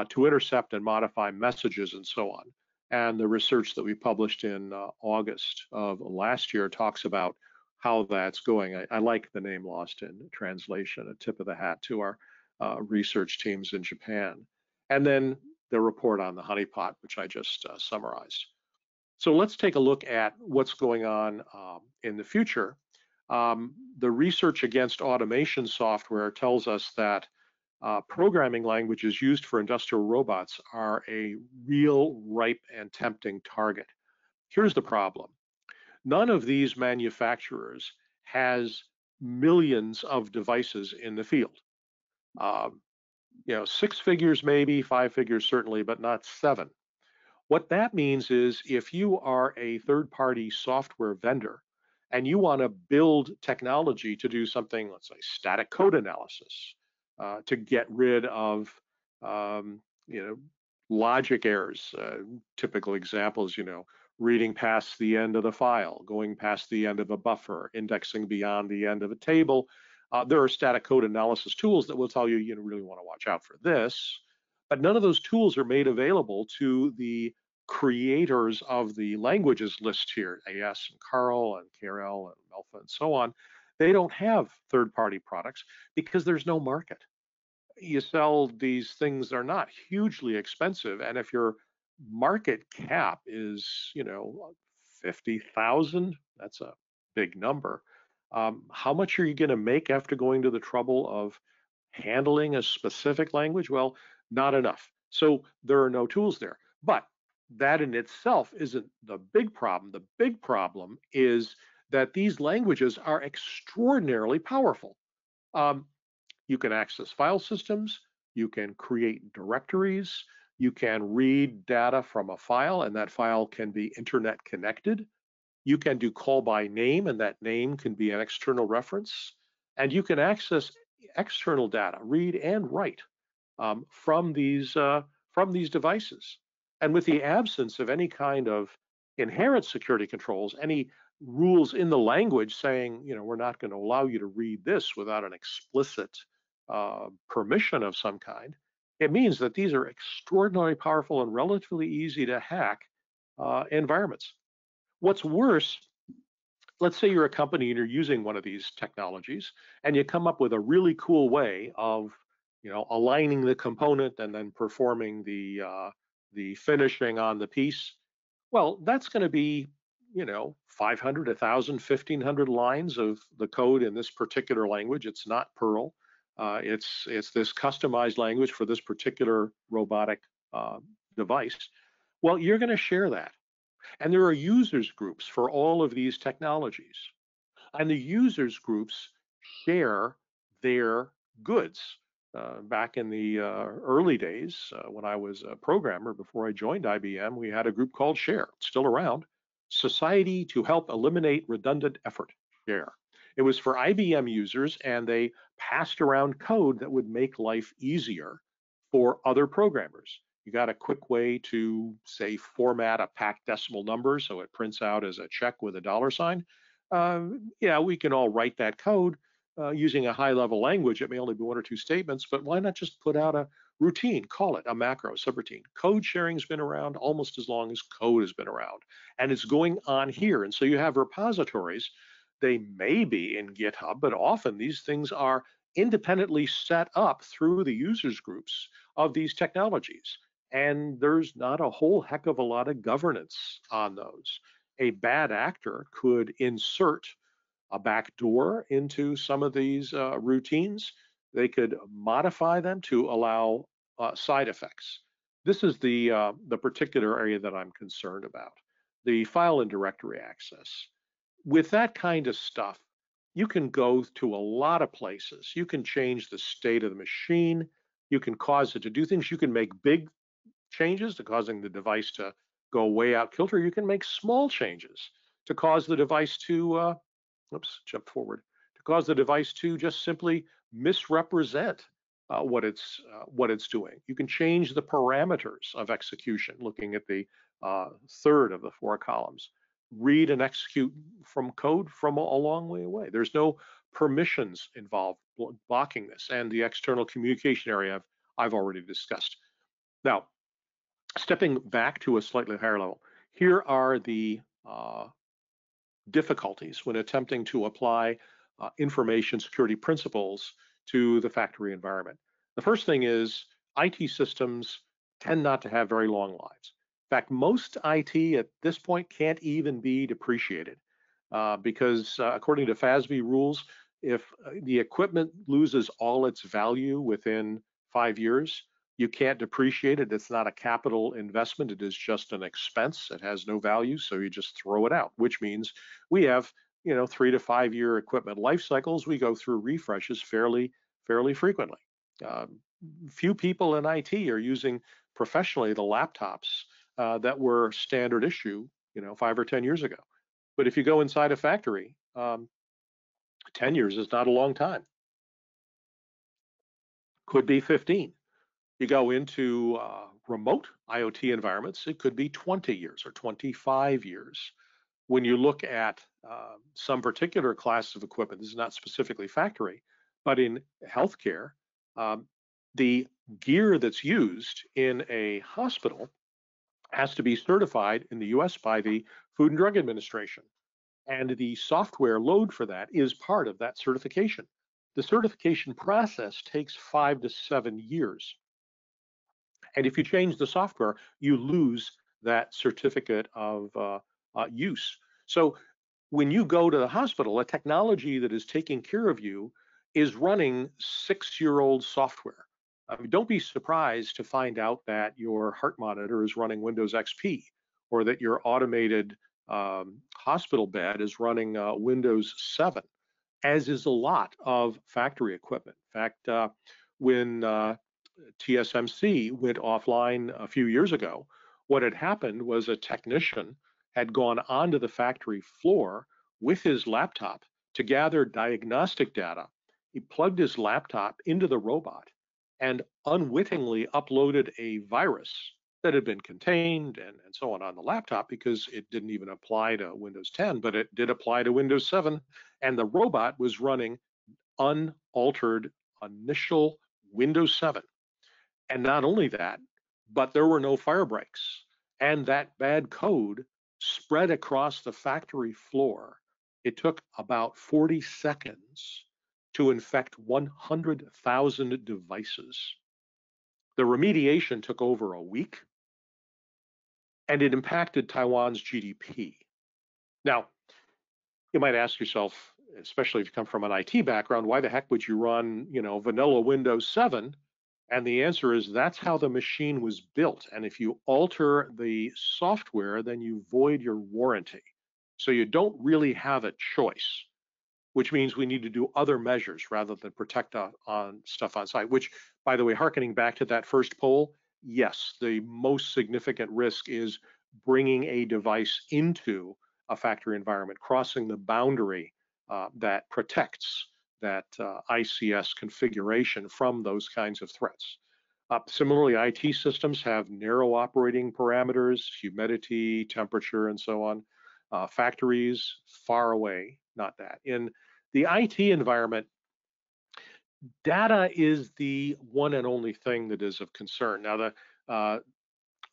to intercept and modify messages and so on. And the research that we published in August of last year talks about how that's going. I like the name Lost in Translation, a tip of the hat to our research teams in Japan. And then the report on the Honeypot, which I just summarized. So let's take a look at what's going on in the future. The research against automation software tells us that programming languages used for industrial robots are a real ripe and tempting target. Here's the problem. None of these manufacturers has millions of devices in the field. 6 figures maybe, 5 figures certainly, but not 7. What that means is if you are a third-party software vendor and you want to build technology to do something, let's say static code analysis, to get rid of logic errors, typical examples, reading past the end of the file, going past the end of a buffer, indexing beyond the end of a table. There are static code analysis tools that will tell you you really want to watch out for this, but none of those tools are made available to the creators of the languages list here, AS and Carl and KRL and Alpha and so on. They don't have third-party products because there's no market. You sell these things that are not hugely expensive, and if your market cap is 50,000, that's a big number. How much are you going to make after going to the trouble of handling a specific language? Well, not enough. So there are no tools there. But that in itself isn't the big problem. The big problem is that these languages are extraordinarily powerful. Um, you can access file systems, you can create directories, you can read data from a file, and that file can be internet connected. You can do call by name, and that name can be an external reference. And you can access external data, read and write from these devices. And with the absence of any kind of inherent security controls, any rules in the language saying, we're not going to allow you to read this without an explicit permission of some kind, it means that these are extraordinarily powerful and relatively easy to hack environments. What's worse, let's say you're a company and you're using one of these technologies and you come up with a really cool way of aligning the component and then performing the finishing on the piece. Well, that's going to be 500, 1,000, 1,500 lines of the code in this particular language. It's not Perl. It's this customized language for this particular robotic device. Well, you're going to share that. And there are users groups for all of these technologies. And the users groups share their goods. Back in the early days, when I was a programmer, before I joined IBM, we had a group called SHARE, it's still around, Society to Help Eliminate Redundant Effort, SHARE. It was for IBM users, and they passed around code that would make life easier for other programmers. You got a quick way to, say, format a packed decimal number so it prints out as a check with a $sign. Yeah, we can all write that code using a high-level language. It may only be one or two statements, but why not just put out a routine, call it a macro, subroutine? Code sharing's been around almost as long as code has been around, and it's going on here. And so you have repositories. They may be in GitHub, but often these things are independently set up through the users groups of these technologies. And there's not a whole heck of a lot of governance on those. A bad actor could insert a backdoor into some of these routines. They could modify them to allow side effects. This is the particular area that I'm concerned about, the file and directory access. With that kind of stuff, you can go to a lot of places. You can change the state of the machine. You can cause it to do things. You can make big changes to causing the device to go way out kilter. You can make small changes to cause the device to, jump forward, to cause the device to just simply misrepresent what it's doing. You can change the parameters of execution, looking at the third of the four columns. Read and execute from code from a long way away. There's no permissions involved blocking this, and the external communication area I've already discussed. Now, stepping back to a slightly higher level, here are the difficulties when attempting to apply information security principles to the factory environment. The first thing is IT systems tend not to have very long lives. In fact, most IT at this point can't even be depreciated because according to FASB rules, if the equipment loses all its value within 5 years, you can't depreciate it. It's not a capital investment. It is just an expense. It has no value, so you just throw it out, which means we have 3 to 5 year equipment life cycles. We go through refreshes fairly frequently. Few people in IT are using professionally the laptops that were standard issue 5 or 10 years ago. But if you go inside a factory, 10 years is not a long time. Could be 15. You go into remote IoT environments, it could be 20 years or 25 years. When you look at some particular class of equipment, this is not specifically factory, but in healthcare, the gear that's used in a hospital has to be certified in the US by the Food and Drug Administration. And the software load for that is part of that certification. The certification process takes 5 to 7 years. And if you change the software, you lose that certificate of use. So when you go to the hospital, a technology that is taking care of you is running 6-year-old software. Don't be surprised to find out that your heart monitor is running Windows XP, or that your automated hospital bed is running Windows 7, as is a lot of factory equipment. In fact, when TSMC went offline a few years ago, what had happened was a technician had gone onto the factory floor with his laptop to gather diagnostic data. He plugged his laptop into the robot and unwittingly uploaded a virus that had been contained and so on the laptop, because it didn't even apply to Windows 10, but it did apply to Windows 7. And the robot was running unaltered initial Windows 7. And not only that, but there were no fire breaks. And that bad code spread across the factory floor. It took about 40 seconds to infect 100,000 devices. The remediation took over a week, and it impacted Taiwan's GDP. Now, you might ask yourself, especially if you come from an IT background, why the heck would you run, vanilla Windows 7? And the answer is that's how the machine was built. And if you alter the software, then you void your warranty. So you don't really have a choice, which means we need to do other measures rather than protect on stuff on site, which, by the way, hearkening back to that first poll, yes, the most significant risk is bringing a device into a factory environment, crossing the boundary that protects that ICS configuration from those kinds of threats. Similarly, IT systems have narrow operating parameters, humidity, temperature, and so on. Factories, far away, not that. In the IT environment, data is the one and only thing that is of concern. Now,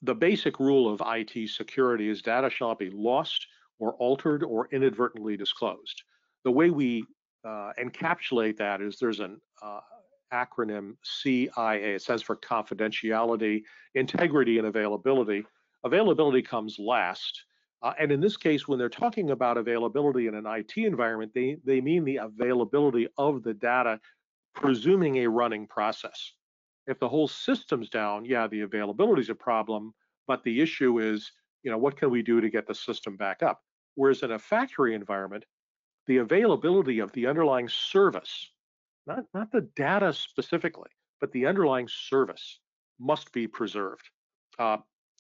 the basic rule of IT security is data shall not be lost or altered or inadvertently disclosed. The way we encapsulate that is there's an acronym CIA. It stands for confidentiality, integrity, and availability. Availability comes last. And in this case, when they're talking about availability in an IT environment, they mean the availability of the data, presuming a running process. If the whole system's down, yeah, the availability is a problem, but the issue is, what can we do to get the system back up? Whereas in a factory environment, the availability of the underlying service, not the data specifically, but the underlying service must be preserved.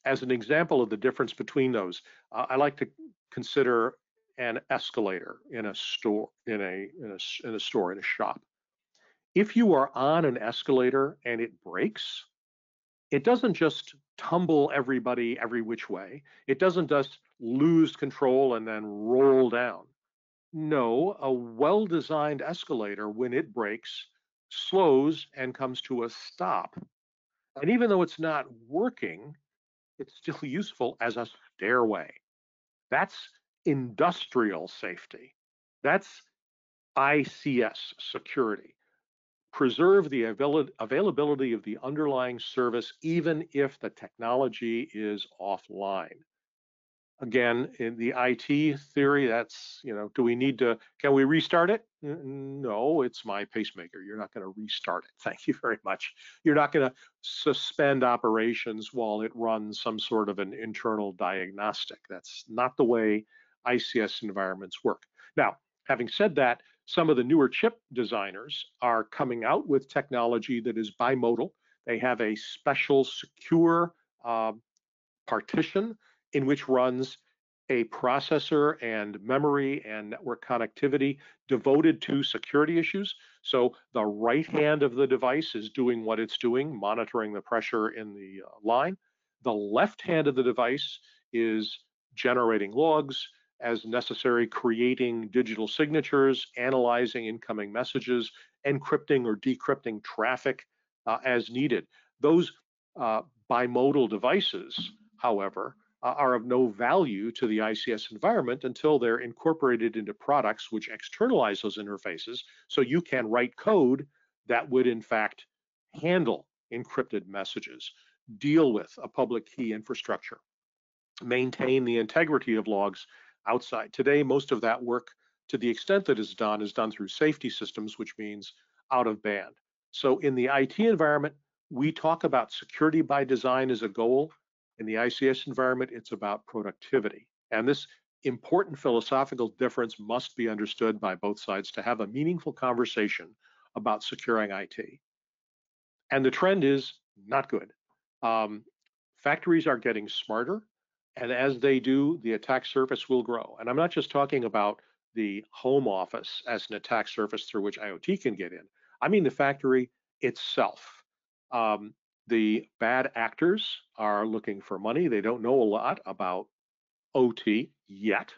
As an example of the difference between those, I like to consider an escalator in a store, in a shop. If you are on an escalator and it breaks, it doesn't just tumble everybody every which way. It doesn't just lose control and then roll down. No, a well-designed escalator, when it breaks, slows and comes to a stop. And even though it's not working, it's still useful as a stairway. That's industrial safety. That's ICS security. Preserve the availability of the underlying service, even if the technology is offline. Again, in the IT theory, that's, do we need to, can we restart it? No, it's my pacemaker. You're not going to restart it. Thank you very much. You're not going to suspend operations while it runs some sort of an internal diagnostic. That's not the way ICS environments work. Now, having said that, some of the newer chip designers are coming out with technology that is bimodal. They have a special secure partition in which runs a processor and memory and network connectivity devoted to security issues. So the right hand of the device is doing what it's doing, monitoring the pressure in the line. The left hand of the device is generating logs as necessary, creating digital signatures, analyzing incoming messages, encrypting or decrypting traffic as needed. Those bimodal devices, however, are of no value to the ICS environment until they're incorporated into products which externalize those interfaces, so you can write code that would in fact handle encrypted messages, deal with a public key infrastructure, maintain the integrity of logs outside. Today, most of that work, to the extent that is done through safety systems, which means out of band. So in the IT environment, we talk about security by design as a goal. In the ICS environment, it's about productivity. And this important philosophical difference must be understood by both sides to have a meaningful conversation about securing IT. And the trend is not good. Factories are getting smarter, and as they do, the attack surface will grow. And I'm not just talking about the home office as an attack surface through which IoT can get in. I mean the factory itself. The bad actors are looking for money. They don't know a lot about OT yet,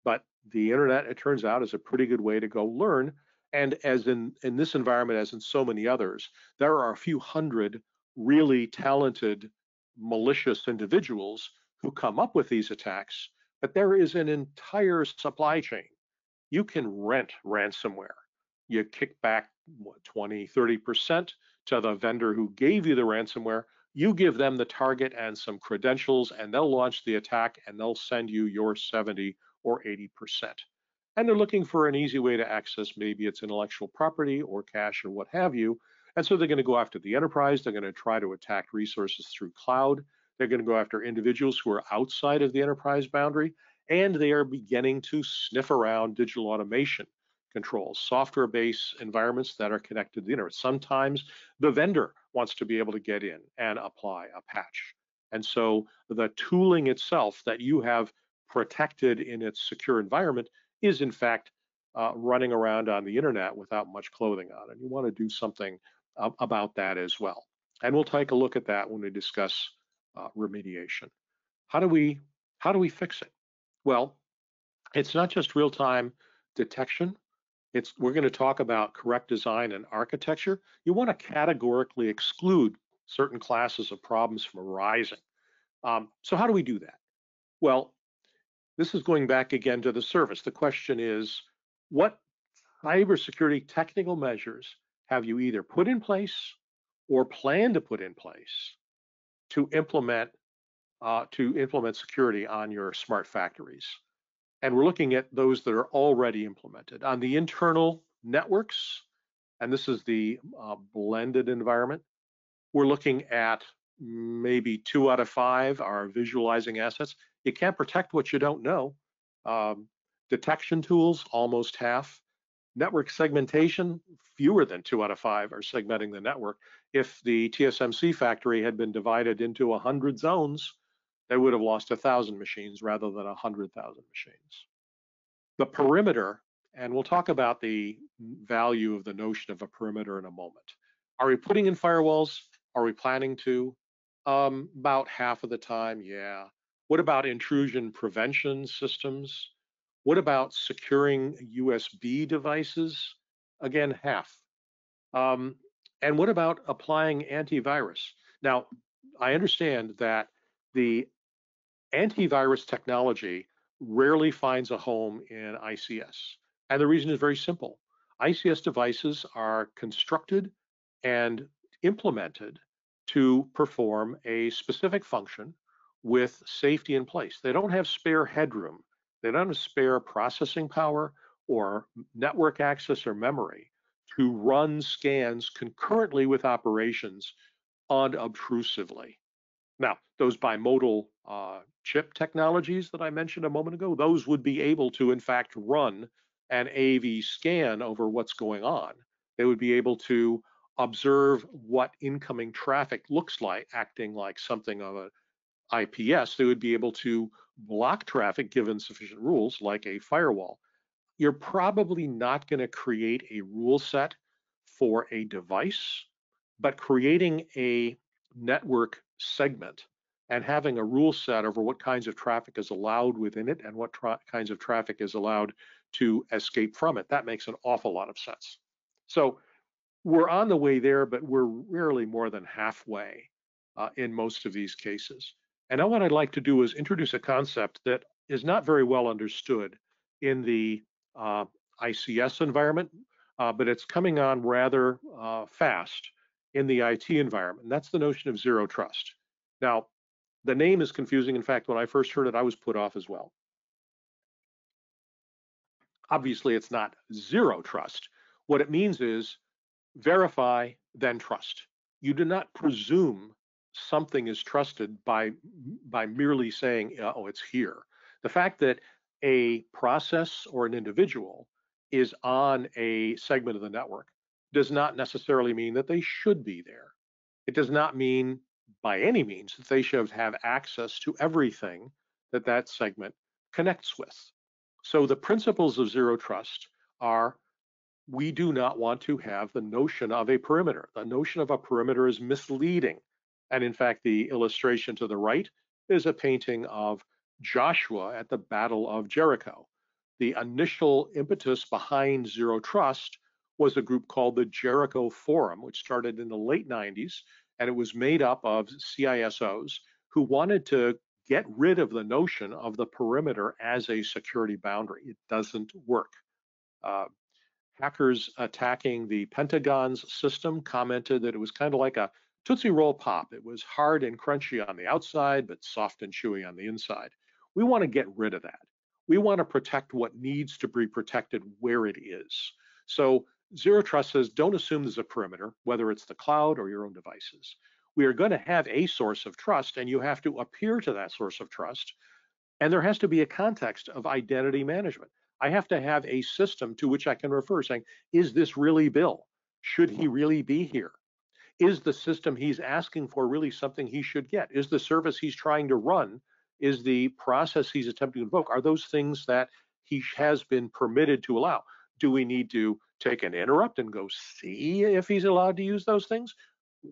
but the internet, it turns out, is a pretty good way to go learn. And as in this environment, as in so many others, there are a few hundred really talented, malicious individuals who come up with these attacks, but there is an entire supply chain. You can rent ransomware. You kick back, what, 20, 30% to the vendor who gave you the ransomware. You give them the target and some credentials, and they'll launch the attack, and they'll send you your 70 or 80%. And they're looking for an easy way to access, maybe it's intellectual property or cash or what have you. And so they're going to go after the enterprise. They're going to try to attack resources through cloud. They're going to go after individuals who are outside of the enterprise boundary. And they are beginning to sniff around digital automation controls, software-based environments that are connected to the internet. Sometimes the vendor wants to be able to get in and apply a patch. And so the tooling itself that you have protected in its secure environment is in fact running around on the internet without much clothing on. And you want to do something about that as well. And we'll take a look at that when we discuss remediation. How do we fix it? Well, it's not just real-time detection. We're going to talk about correct design and architecture. You want to categorically exclude certain classes of problems from arising. So how do we do that? Well, this is going back again to the service. The question is, what cybersecurity technical measures have you either put in place or plan to put in place to implement security on your smart factories? And we're looking at those that are already implemented. On the internal networks, and this is the blended environment, we're looking at maybe 2 out of 5 are visualizing assets. You can't protect what you don't know. Detection tools, almost half. Network segmentation, fewer than 2 out of 5 are segmenting the network. If the TSMC factory had been divided into 100 zones, they would have lost 1,000 machines rather than 100,000 machines. The perimeter, and we'll talk about the value of the notion of a perimeter in a moment. Are we putting in firewalls? Are we planning to? About half of the time, yeah. What about intrusion prevention systems? What about securing USB devices? Again, half. And what about applying antivirus? Now, I understand that the antivirus technology rarely finds a home in ICS. And the reason is very simple. ICS devices are constructed and implemented to perform a specific function with safety in place. They don't have spare headroom. They don't have spare processing power or network access or memory to run scans concurrently with operations unobtrusively. Now, those bimodal chip technologies that I mentioned a moment ago, those would be able to, in fact, run an AV scan over what's going on. They would be able to observe what incoming traffic looks like, acting like something of an IPS. They would be able to block traffic given sufficient rules, like a firewall. You're probably not going to create a rule set for a device, but creating a network segment and having a rule set over what kinds of traffic is allowed within it and what kinds of traffic is allowed to escape from it, that makes an awful lot of sense. So we're on the way there, but we're rarely more than halfway in most of these cases. And now what I'd like to do is introduce a concept that is not very well understood in the ICS environment, but it's coming on rather fast in the IT environment. And that's the notion of zero trust. Now, the name is confusing. In fact, when I first heard it, I was put off as well. Obviously, it's not zero trust. What it means is verify, then trust. You do not presume something is trusted by merely saying, oh, it's here. The fact that a process or an individual is on a segment of the network does not necessarily mean that they should be there. It does not mean by any means that they should have access to everything that that segment connects with. So the principles of zero trust are, we do not want to have the notion of a perimeter. The notion of a perimeter is misleading. And in fact, the illustration to the right is a painting of Joshua at the Battle of Jericho. The initial impetus behind zero trust was a group called the Jericho Forum, which started in the late 90s, and it was made up of CISOs who wanted to get rid of the notion of the perimeter as a security boundary. It doesn't work. Hackers attacking the Pentagon's system commented that it was kind of like a Tootsie Roll Pop. It was hard and crunchy on the outside, but soft and chewy on the inside. We want to get rid of that. We want to protect what needs to be protected where it is. So Zero Trust says, don't assume there's a perimeter, whether it's the cloud or your own devices. We are going to have a source of trust, and you have to appear to that source of trust. And there has to be a context of identity management. I have to have a system to which I can refer saying, is this really Bill? Should he really be here? Is the system he's asking for really something he should get? Is the service he's trying to run, is the process he's attempting to invoke, are those things that he has been permitted to allow? Do we need to take an interrupt and go see if he's allowed to use those things?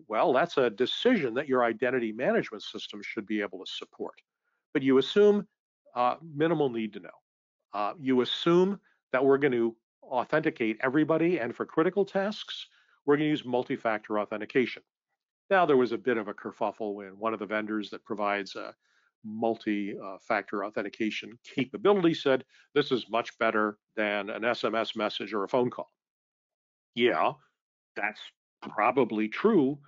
Well, that's a decision that your identity management system should be able to support. But you assume minimal need to know. You assume that we're going to authenticate everybody, and for critical tasks, we're going to use multi-factor authentication. Now, there was a bit of a kerfuffle when one of the vendors that provides a multi-factor authentication capability said, this is much better than an SMS message or a phone call. Yeah, that's probably true,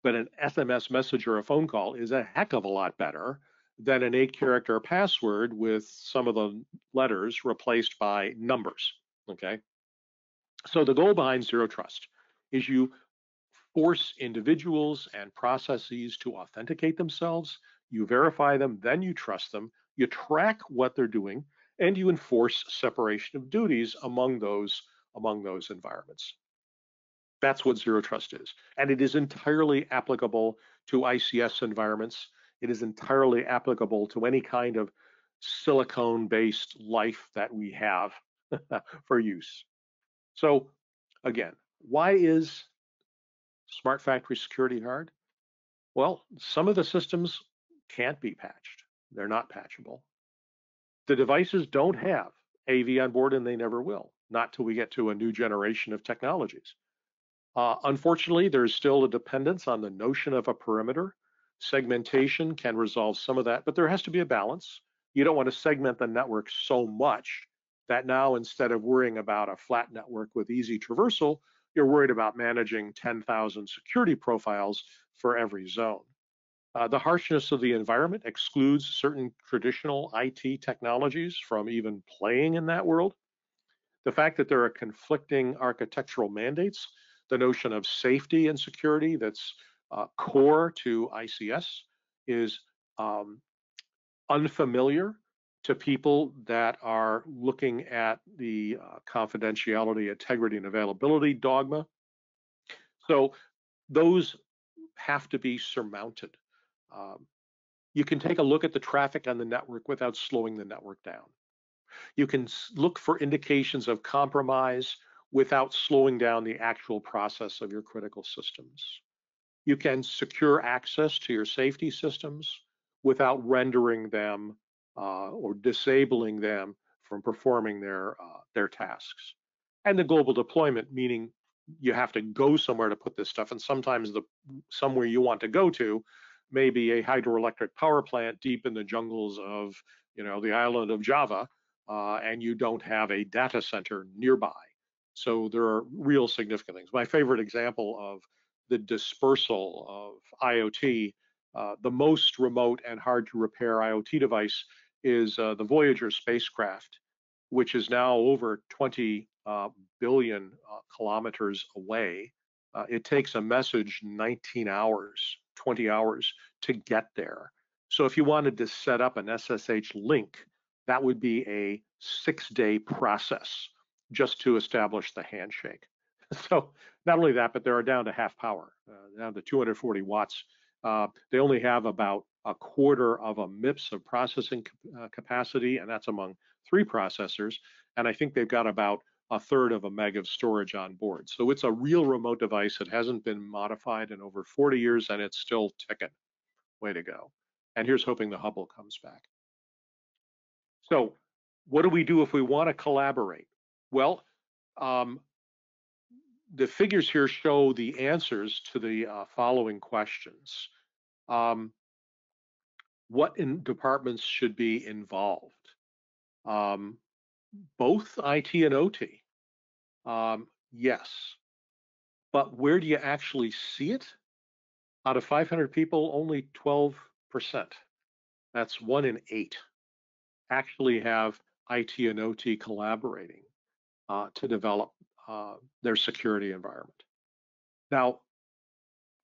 but an SMS message or a phone call is a heck of a lot better than an 8-character password with some of the letters replaced by numbers, okay? So the goal behind Zero Trust is you force individuals and processes to authenticate themselves, you verify them, then you trust them, you track what they're doing, and you enforce separation of duties among those environments. That's what Zero Trust is. And it is entirely applicable to ICS environments. It is entirely applicable to any kind of silicone-based life that we have for use. So again, why is smart factory security hard? Well, some of the systems can't be patched. They're not patchable. The devices don't have AV on board, and they never will, not till we get to a new generation of technologies. Unfortunately, there's still a dependence on the notion of a perimeter. Segmentation can resolve some of that, but there has to be a balance. You don't want to segment the network so much that now, instead of worrying about a flat network with easy traversal, you're worried about managing 10,000 security profiles for every zone. The harshness of the environment excludes certain traditional IT technologies from even playing in that world. The fact that there are conflicting architectural mandates, the notion of safety and security that's core to ICS is unfamiliar to people that are looking at the confidentiality, integrity, and availability dogma. So those have to be surmounted. You can take a look at the traffic on the network without slowing the network down. You can look for indications of compromise without slowing down the actual process of your critical systems. You can secure access to your safety systems without rendering them or disabling them from performing their tasks. And the global deployment, meaning you have to go somewhere to put this stuff, and sometimes somewhere you want to go to may be a hydroelectric power plant deep in the jungles of the island of Java, and you don't have a data center nearby. So there are real significant things. My favorite example of the dispersal of IoT, the most remote and hard to repair IoT device is the Voyager spacecraft, which is now over 20 billion kilometers away it takes a message 19 hours, 20 hours to get there. So if you wanted to set up an SSH link, that would be a 6-day process just to establish the handshake. So not only that, but they're down to half power, down to 240 watts. They only have about a quarter of a MIPS of processing capacity, and that's among 3 processors. And I think they've got about a third of a meg of storage on board. So it's a real remote device. It hasn't been modified in over 40 years, and it's still ticking. Way to go. And here's hoping the Hubble comes back. So what do we do if we want to collaborate? Well, the figures here show the answers to the following questions. What departments should be involved? Both IT and OT. Yes. But where do you actually see it? Out of 500 people, only 12%. That's 1 in 8 actually have IT and OT collaborating to develop their security environment. Now,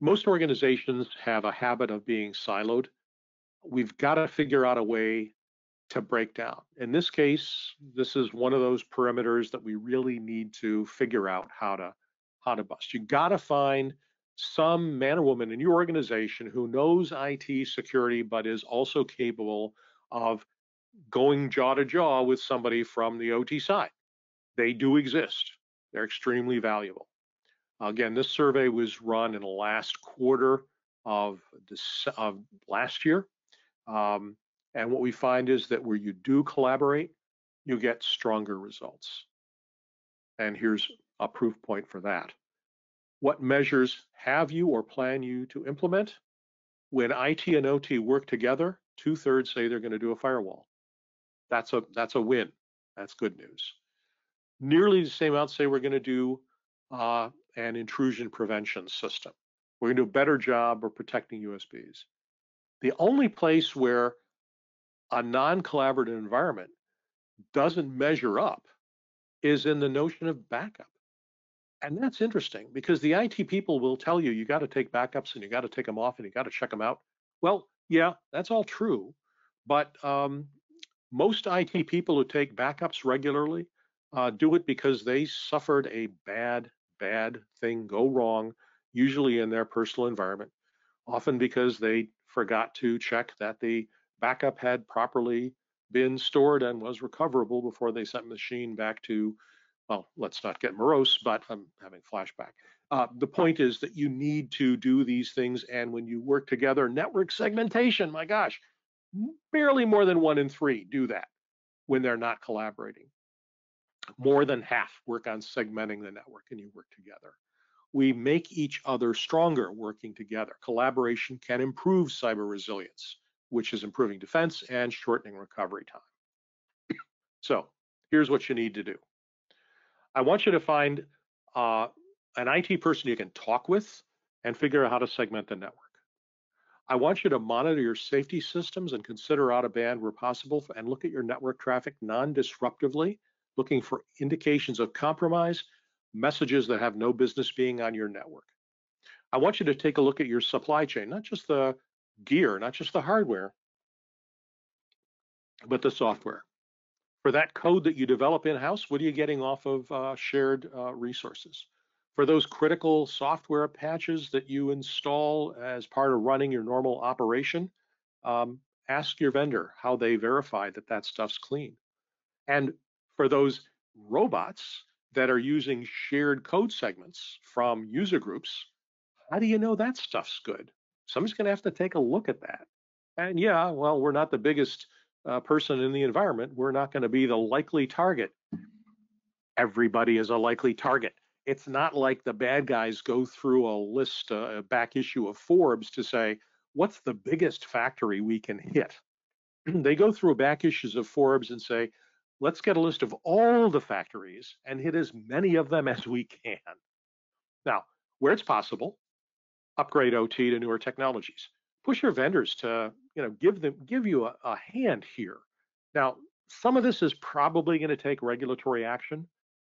most organizations have a habit of being siloed. We've got to figure out a way to break down. In this case, this is one of those perimeters that we really need to figure out how to bust. You got to find some man or woman in your organization who knows IT security, but is also capable of going jaw to jaw with somebody from the OT side. They do exist. They're extremely valuable. Again, this survey was run in the last quarter of last year. And what we find is that where you do collaborate, you get stronger results. And here's a proof point for that. What measures have you or plan you to implement? When IT and OT work together, 2/3 say they're going to do a firewall. That's a win. That's good news. Nearly the same amount say we're going to do an intrusion prevention system. We're going to do a better job of protecting USBs. The only place where a non-collaborative environment doesn't measure up is in the notion of backup. And that's interesting because the IT people will tell you, you got to take backups and you got to take them off and you got to check them out. Well, yeah, that's all true. But most IT people who take backups regularly do it because they suffered a bad thing go wrong, usually in their personal environment, often because they forgot to check that the backup had properly been stored and was recoverable before they sent the machine back to, well, let's not get morose, but I'm having flashback. The point is that you need to do these things, and when you work together, network segmentation, my gosh, barely more than 1 in 3 do that when they're not collaborating. More than half work on segmenting the network and you work together. We make each other stronger working together. Collaboration can improve cyber resilience, which is improving defense and shortening recovery time. So here's what you need to do. I want you to find an IT person you can talk with and figure out how to segment the network. I want you to monitor your safety systems and consider out of band where possible and look at your network traffic non-disruptively, looking for indications of compromise, messages that have no business being on your network. I want you to take a look at your supply chain, not just the gear, not just the hardware, but the software. For that code that you develop in-house, what are you getting off of shared resources? For those critical software patches that you install as part of running your normal operation, ask your vendor how they verify that that stuff's clean. And for those robots that are using shared code segments from user groups, how do you know that stuff's good? Somebody's going to have to take a look at that. And yeah, well, we're not the biggest person in the environment. We're not going to be the likely target. Everybody is a likely target. It's not like the bad guys go through a list, a back issue of Forbes to say, what's the biggest factory we can hit? They go through back issues of Forbes and say, let's get a list of all the factories and hit as many of them as we can. Now, where it's possible, upgrade OT to newer technologies. Push your vendors to, give you a hand here. Now, some of this is probably going to take regulatory action.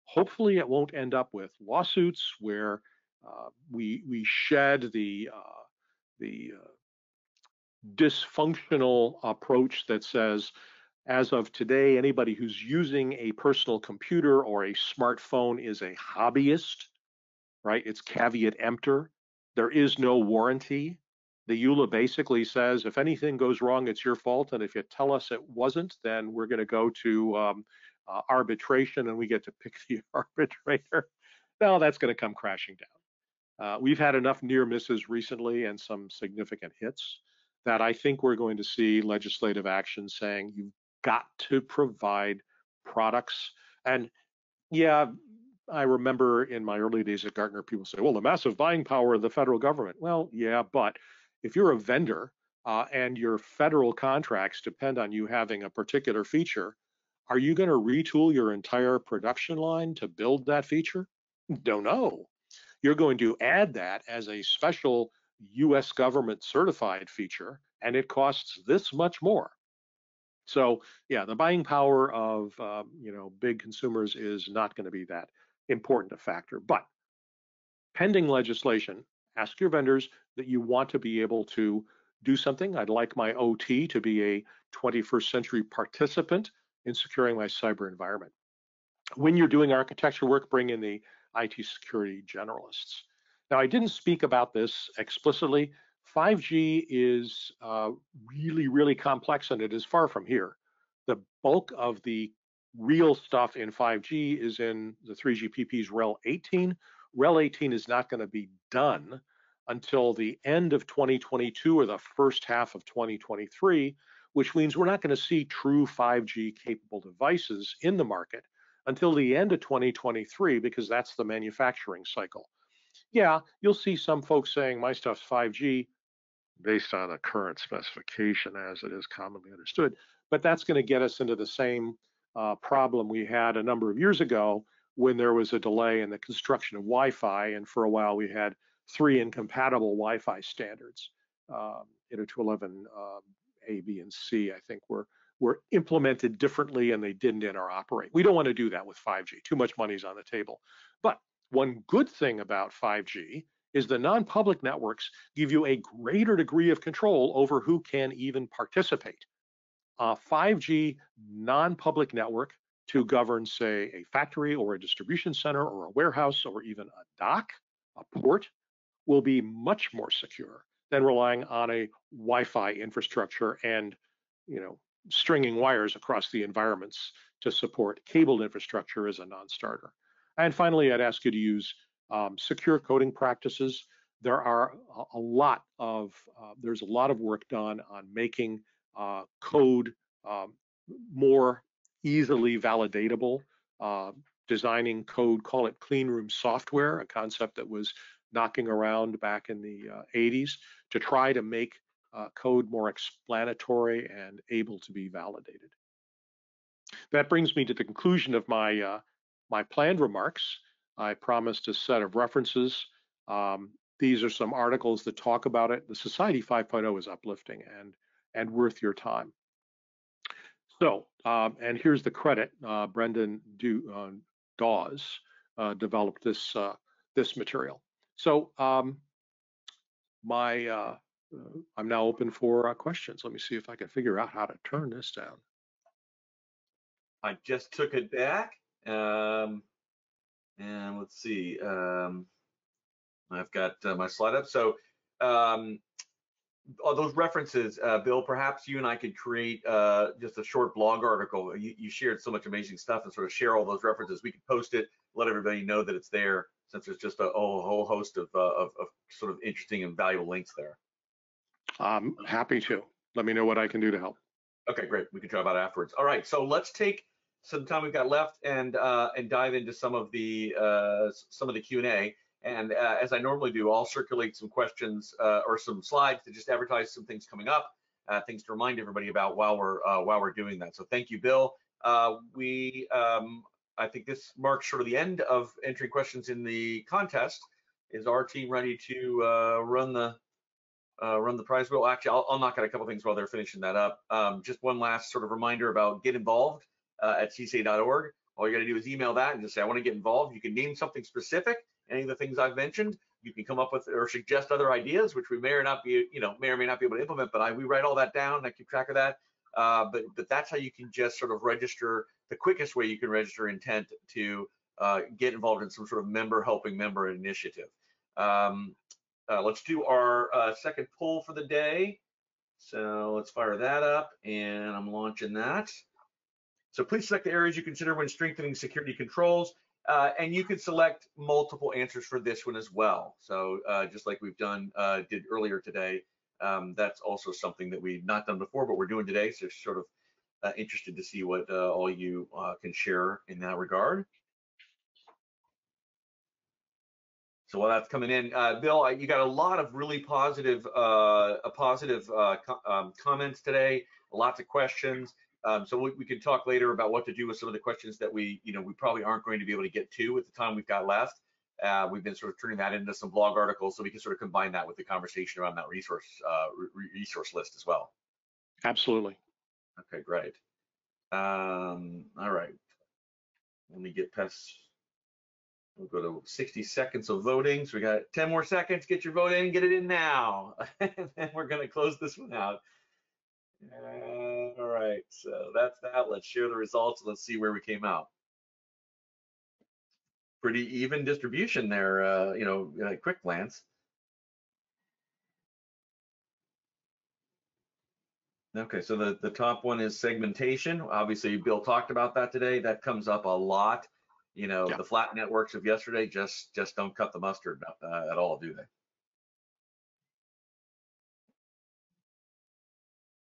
Hopefully, it won't end up with lawsuits where We shed the dysfunctional approach that says, as of today, anybody who's using a personal computer or a smartphone is a hobbyist, right? It's caveat emptor. There is no warranty. The EULA basically says, if anything goes wrong, it's your fault. And if you tell us it wasn't, then we're going to go to arbitration and we get to pick the arbitrator. No, that's going to come crashing down. We've had enough near misses recently and some significant hits that I think we're going to see legislative action saying you've got to provide products. And yeah, I remember in my early days at Gartner, people say, well, the massive buying power of the federal government. Well, yeah, but if you're a vendor and your federal contracts depend on you having a particular feature, are you going to retool your entire production line to build that feature? Don't know. You're going to add that as a special US government certified feature, and it costs this much more. So yeah, the buying power of big consumers is not going to be that important a factor. But pending legislation, ask your vendors that you want to be able to do something. I'd like my OT to be a 21st century participant in securing my cyber environment. When you're doing architecture work, bring in the IT security generalists. Now, I didn't speak about this explicitly. 5G is really, really complex, and it is far from here. The bulk of the real stuff in 5G is in the 3GPP's REL 18. REL 18 is not going to be done until the end of 2022 or the first half of 2023, which means we're not going to see true 5G capable devices in the market until the end of 2023, because that's the manufacturing cycle. Yeah, you'll see some folks saying my stuff's 5G based on a current specification as it is commonly understood, but that's going to get us into the same problem we had a number of years ago when there was a delay in the construction of Wi-Fi, and for a while we had 3 incompatible Wi-Fi standards. 802.11 A, B, and C, I think, were implemented differently and they didn't interoperate. We don't want to do that with 5G. Too much money's on the table. But one good thing about 5G is the non-public networks give you a greater degree of control over who can even participate. A 5G non-public network to govern, say, a factory or a distribution center or a warehouse or even a dock, a port, will be much more secure than relying on a Wi-Fi infrastructure and, stringing wires across the environments to support cabled infrastructure as a non-starter. And finally, I'd ask you to use secure coding practices. There's a lot of work done on making code more easily validatable, designing code, call it clean room software, a concept that was knocking around back in the 80s, to try to make code more explanatory and able to be validated. That brings me to the conclusion of my planned remarks. I promised a set of references. These are some articles that talk about it. The Society 5.0 is uplifting and worth your time. So, and here's the credit. Brendan Dawes developed this material. So I'm now open for questions. Let me see if I can figure out how to turn this down. I just took it back. And let's see. I've got my slide up. So all those references, Bill, perhaps you and I could create just a short blog article. You shared so much amazing stuff, and sort of share all those references. We could post it, let everybody know that it's there, since there's just a whole host of sort of interesting and valuable links there. I'm happy to. Let me know what I can do to help. Okay, great. We can try about afterwards. All right, so let's take some time we've got left and dive into some of the Q&A. And as I normally do, I'll circulate some questions or some slides to just advertise some things coming up, things to remind everybody about while we're doing that. So thank you, Bill. I think this marks sort of the end of entering questions in the contest. Is our team ready to run the prize wheel? Actually, I'll knock out a couple things while they're finishing that up. Just one last sort of reminder about get involved at csa.org. All you got to do is email that and just say, I want to get involved. You can name something specific, any of the things I've mentioned. you can come up with or suggest other ideas, which we may or not be, may or may not be able to implement. But we write all that down. And I keep track of that. But that's how you can just sort of register. The quickest way you can register intent to get involved in some sort of helping member initiative. Let's do our second poll for the day. So let's fire that up, and I'm launching that. So please select the areas you consider when strengthening security controls, and you can select multiple answers for this one as well. So just like we've did earlier today, that's also something that we've not done before, but we're doing today. So sort of interested to see what all you can share in that regard. So while that's coming in, Bill, you got a lot of really positive comments today, lots of questions. So we can talk later about what to do with some of the questions that we probably aren't going to be able to get to with the time we've got left. We've been sort of turning that into some blog articles, so we can sort of combine that with the conversation around that resource list as well. Absolutely. Okay, great. All right. Let me get past. We'll go to 60 seconds of voting. So we got 10 more seconds. Get your vote in. Get it in now. And then we're going to close this one out. All right. So that's that. Let's share the results. Let's see where we came out. Pretty even distribution there, quick glance. Okay, so the top one is segmentation. Obviously, Bill talked about that today. That comes up a lot. The flat networks of yesterday just don't cut the mustard at all, do they?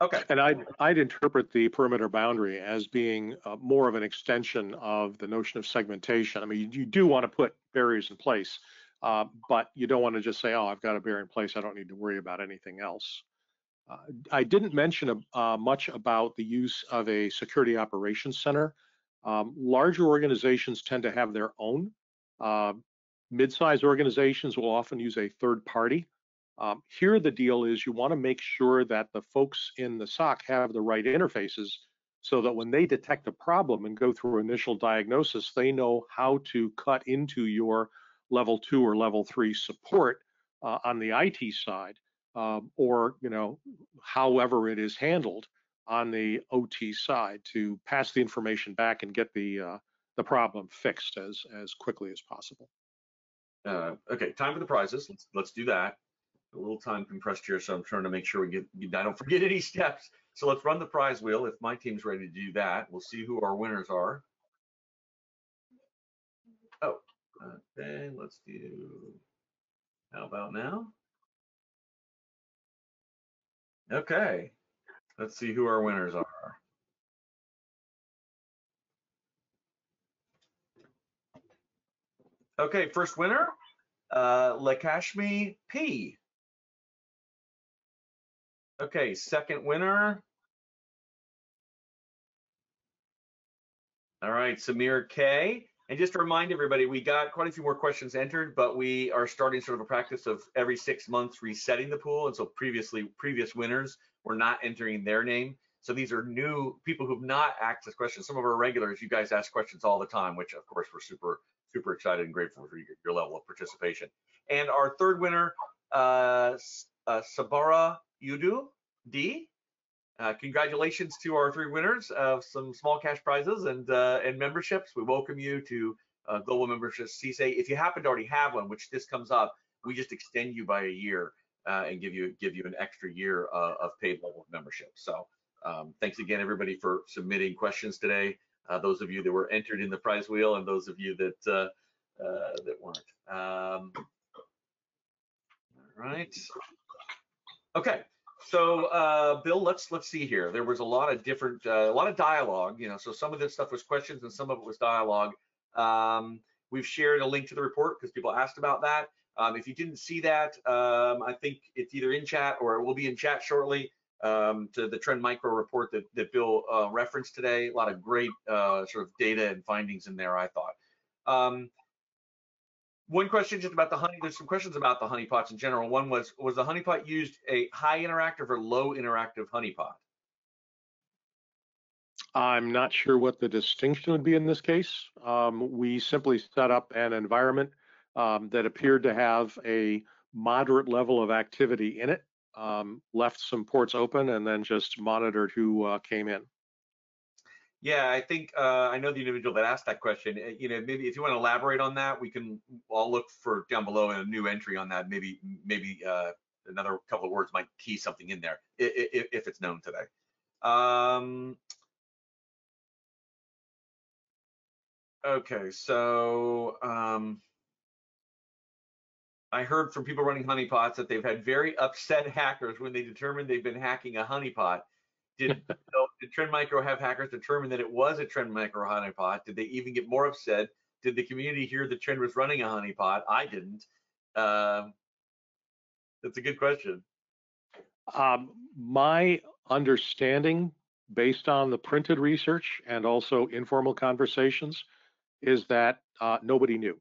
Okay. And I'd interpret the perimeter boundary as being more of an extension of the notion of segmentation. I mean, you do want to put barriers in place, but you don't want to just say, oh, I've got a barrier in place, I don't need to worry about anything else. I didn't mention much about the use of a security operations center. Larger organizations tend to have their own. Mid-sized organizations will often use a third party. Here, the deal is you want to make sure that the folks in the SOC have the right interfaces so that when they detect a problem and go through initial diagnosis, they know how to cut into your level 2 or level 3 support on the IT side, or however it is handled on the OT side to pass the information back and get the problem fixed as quickly as possible. Okay, time for the prizes. Let's do that. A little time compressed here, so I'm trying to make sure I don't forget any steps. So let's run the prize wheel. If my team's ready to do that, we'll see who our winners are. Oh, okay, let's do, how about now? Okay, let's see who our winners are. Okay, first winner, Lakashmi P. Okay, second winner. All right, Samir K. And just to remind everybody, we got quite a few more questions entered, but we are starting sort of a practice of every 6 months resetting the pool. And so previous winners were not entering their name. So these are new people who've not accessed questions. Some of our regulars, you guys ask questions all the time, which of course we're super excited and grateful for your level of participation. And our third winner, Sabara Yudu D. Congratulations to our 3 winners of some small cash prizes and memberships. We welcome you to Global Membership CSA. If you happen to already have one, which this comes up, we just extend you by a year and give you an extra year of paid level of membership. So thanks again, everybody, for submitting questions today. Those of you that were entered in the prize wheel and those of you that weren't. All right. Okay. So Bill, let's see here. There was a lot of different, a lot of dialogue. So some of this stuff was questions and some of it was dialogue. We've shared a link to the report because people asked about that. If you didn't see that, I think it's either in chat or it will be in chat shortly. To the Trend Micro report that Bill referenced today. A lot of great sort of data and findings in there, I thought. One question just about the honey. There's some questions about the honeypots in general. One was the honeypot used a high interactive or low interactive honeypot? I'm not sure what the distinction would be in this case. We simply set up an environment that appeared to have a moderate level of activity in it, left some ports open, and then just monitored who came in. Yeah, I think I know the individual that asked that question. Maybe if you want to elaborate on that, I'll look for down below a new entry on that. Maybe another couple of words might key something in there if it's known today. Okay, so I heard from people running honeypots that they've had very upset hackers when they determined they've been hacking a honeypot. Did Trend Micro have hackers determine that it was a Trend Micro honeypot? Did they even get more upset? Did the community hear that Trend was running a honeypot? I didn't. That's a good question. My understanding, based on the printed research and also informal conversations, is that nobody knew,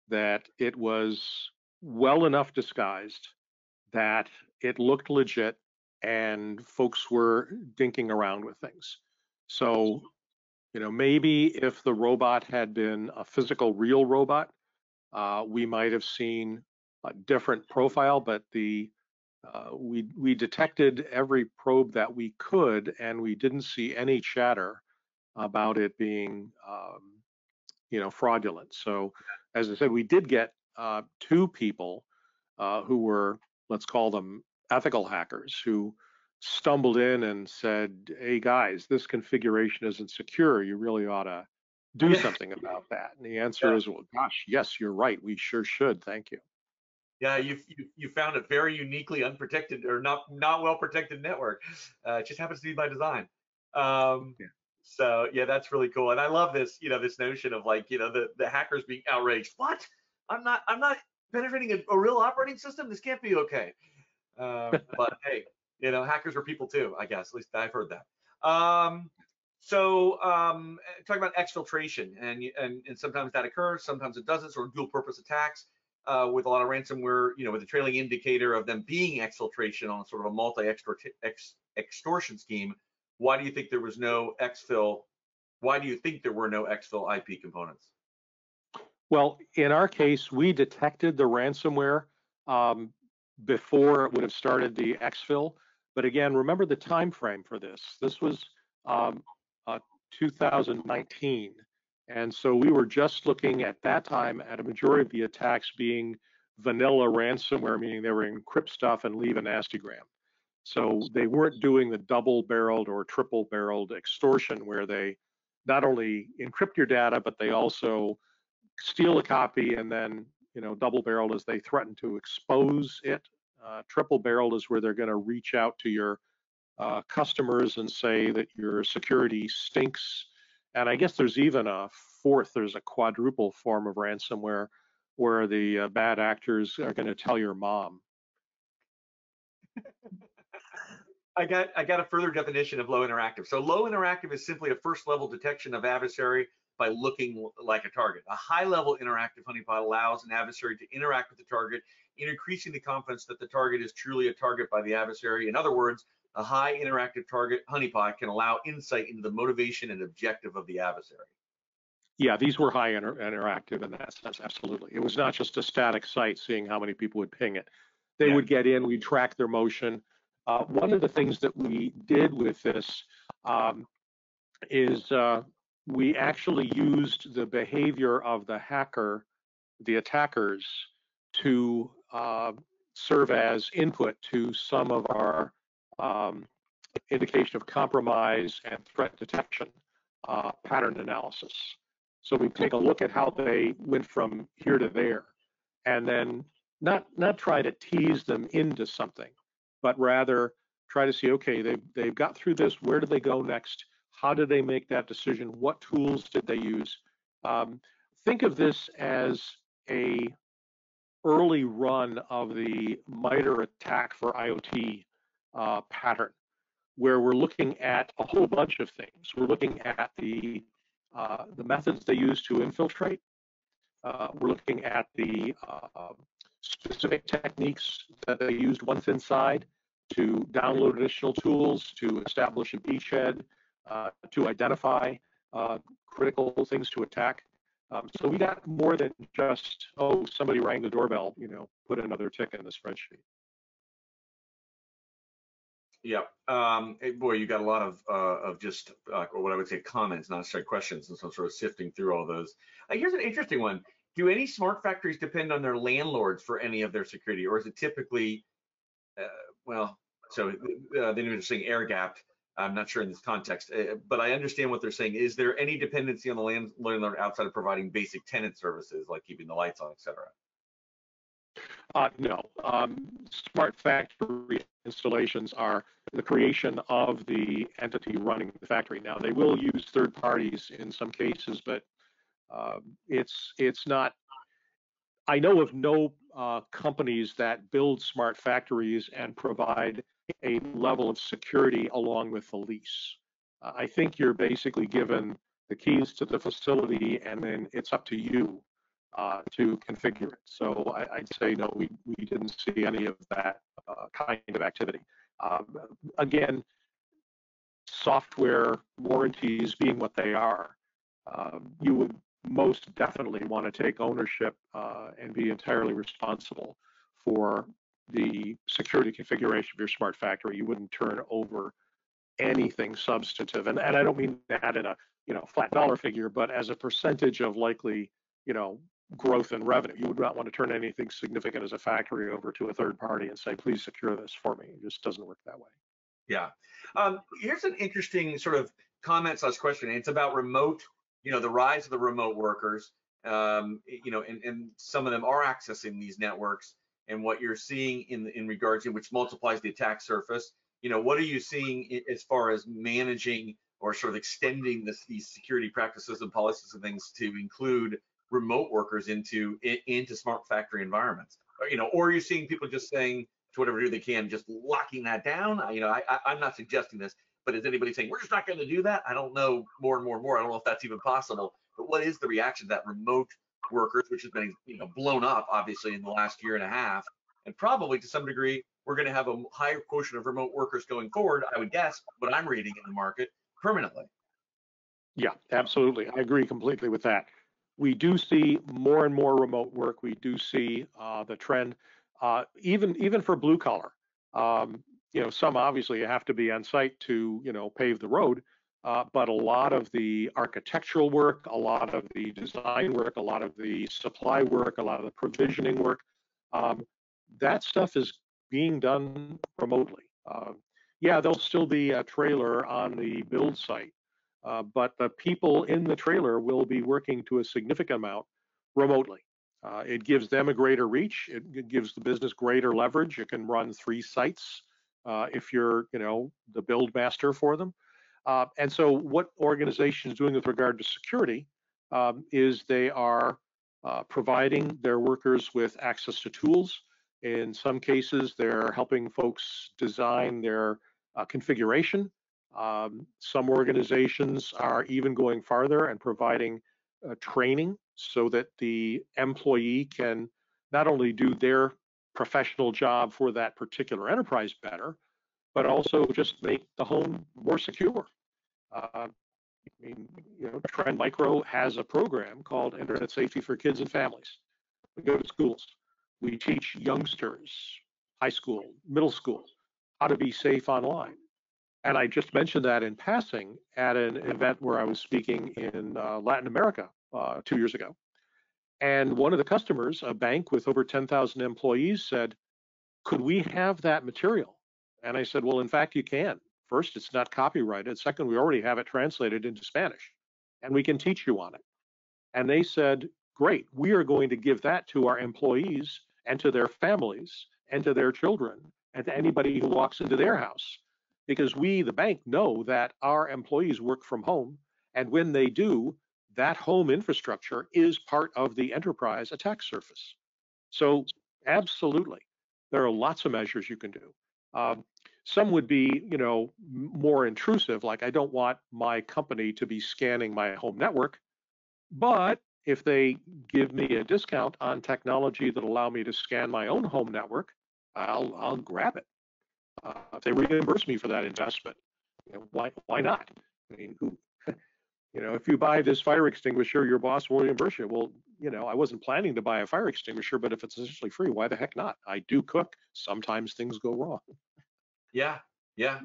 that it was well enough disguised that it looked legit and folks were dinking around with things. So, maybe if the robot had been a physical real robot, we might have seen a different profile, but we detected every probe that we could, and we didn't see any chatter about it being fraudulent. So, as I said, we did get 2 people who were, let's call them ethical hackers, who stumbled in and said, "Hey guys, this configuration isn't secure. You really ought to do something about that." And the answer is, well, gosh, yes, you're right. We sure should. Thank you. Yeah, you found a very uniquely unprotected or not well protected network. It just happens to be by design. So yeah, that's really cool, and I love this. This notion of the hackers being outraged. What? I'm not penetrating a real operating system. This can't be okay. But hey, hackers are people too, I guess. At least I've heard that. Talking about exfiltration, and sometimes that occurs, sometimes it doesn't. Sort of dual purpose attacks. With a lot of ransomware, with a trailing indicator of them being exfiltration on sort of a multi-extortion scheme. Why do you think there was no exfil? Why do you think there were no exfil IP components? Well, in our case, we detected the ransomware before it would have started the exfil. But again, remember the time frame for this. This was 2019. And so we were just looking at that time at a majority of the attacks being vanilla ransomware, meaning they were encrypt stuff and leave a nastygram. So they weren't doing the double-barreled or triple-barreled extortion where they not only encrypt your data, but they also steal a copy and then, double-barreled is they threaten to expose it. Triple-barreled is where they're going to reach out to your customers and say that your security stinks. And I guess there's even there's a quadruple form of ransomware where the bad actors are going to tell your mom. I got a further definition of low interactive. So low interactive is simply a first level detection of adversary by looking like a target. A high level interactive honeypot allows an adversary to interact with the target, increasing the confidence that the target is truly a target by the adversary. In other words, a high interactive target honeypot can allow insight into the motivation and objective of the adversary. Yeah, these were high interactive in that sense, absolutely. It was not just a static site seeing how many people would ping it. They would get in, we'd track their motion. One of the things that we did with this is we actually used the behavior of the attackers, to serve as input to some of our indication of compromise and threat detection pattern analysis. So we take a look at how they went from here to there, and then not try to tease them into something, but rather try to see, okay, they've got through this, where do they go next? How did they make that decision? What tools did they use? Think of this as a early run of the MITRE attack for IoT pattern, where we're looking at a whole bunch of things. We're looking at the methods they use to infiltrate. We're looking at the specific techniques that they used once inside to download additional tools, to establish a beachhead, to identify critical things to attack. So we got more than just, oh, somebody rang the doorbell, put another tick in the spreadsheet. Yeah. Boy, you got a lot of just, or what I would say comments, not necessarily questions, and so I'm sort of sifting through all those. Here's an interesting one. Do any smart factories depend on their landlords for any of their security, or is it typically, well, so then you're saying air gapped. I'm not sure in this context, but I understand what they're saying. Is there any dependency on the landlord outside of providing basic tenant services like keeping the lights on, et cetera? No. Smart factory installations are the creation of the entity running the factory. Now, they will use third parties in some cases, but it's not. I know of no companies that build smart factories and provide a level of security along with the lease. I think you're basically given the keys to the facility, and then it's up to you to configure it. So I'd say no, we didn't see any of that kind of activity. Again, software warranties being what they are, you would most definitely want to take ownership and be entirely responsible for the security configuration of your smart factory. You wouldn't turn over anything substantive, and I don't mean that in a flat dollar figure, but as a percentage of likely growth in revenue. You would not want to turn anything significant as a factory over to a third party and say, please secure this for me. It just doesn't work that way. Yeah. Here's an interesting sort of comment / question. It's about remote, the rise of the remote workers, and some of them are accessing these networks, and what you're seeing in regards to which multiplies the attack surface. What are you seeing as far as managing or sort of extending these security practices and policies and things to include remote workers into smart factory environments? Or are you seeing people just saying to whatever degree they can, just locking that down? I'm not suggesting this, but is anybody saying we're just not going to do that? I don't know. More and more. I don't know if that's even possible. But what is the reaction to that remote workers, which has been blown up obviously in the last year and a half, and probably to some degree we're going to have a higher quotient of remote workers going forward, I would guess, what I'm reading in the market permanently. Yeah, absolutely. I agree completely with that. We do see more and more remote work. We do see the trend, even for blue collar. Some obviously have to be on site to pave the road, but a lot of the architectural work, a lot of the design work, a lot of the supply work, a lot of the provisioning work, that stuff is being done remotely. Yeah, there'll still be a trailer on the build site, but the people in the trailer will be working to a significant amount remotely. It gives them a greater reach. It gives the business greater leverage. It can run 3 sites if you're, the build master for them. And so what organizations doing with regard to security is they are providing their workers with access to tools. In some cases, they're helping folks design their configuration. Some organizations are even going farther and providing training so that the employee can not only do their professional job for that particular enterprise better, but also just make the home more secure. Trend Micro has a program called Internet Safety for Kids and Families. We go to schools. We teach youngsters, high school, middle school, how to be safe online. And I just mentioned that in passing at an event where I was speaking in Latin America 2 years ago. And one of the customers, a bank with over 10,000 employees, said, could we have that material? And I said, well, in fact, you can. First, it's not copyrighted. Second, we already have it translated into Spanish, and we can teach you on it. And they said, great, we are going to give that to our employees and to their families and to their children and to anybody who walks into their house. Because we, the bank, know that our employees work from home. And when they do, that home infrastructure is part of the enterprise attack surface. So absolutely, there are lots of measures you can do. Some would be, more intrusive, like I don't want my company to be scanning my home network. But if they give me a discount on technology that allow me to scan my own home network, I'll grab it. If they reimburse me for that investment, why not? I mean, you know, if you buy this fire extinguisher, your boss will reimburse you. Well, you know, I wasn't planning to buy a fire extinguisher, but if it's essentially free, why the heck not? I do cook. Sometimes things go wrong. Yeah, yeah,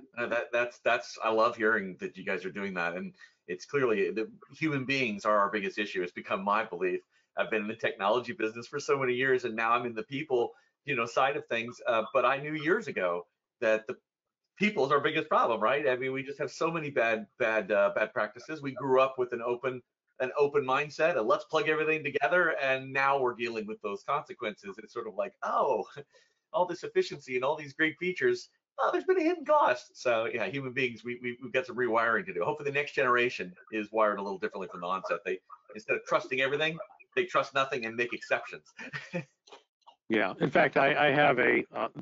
that's I love hearing that you guys are doing that, and it's clearly the human beings are our biggest issue. It's become my belief. I've been in the technology business for so many years, and now I'm in the people, side of things. But I knew years ago that the people is our biggest problem, right? I mean, we just have so many bad practices. We grew up with an open mindset, and let's plug everything together, and now we're dealing with those consequences. It's sort of like, oh, all this efficiency and all these great features, oh, there's been a hidden cost. So yeah, human beings, we've got some rewiring to do. Hopefully the next generation is wired a little differently from the onset. They, instead of trusting everything, they trust nothing and make exceptions. Yeah. In fact, I have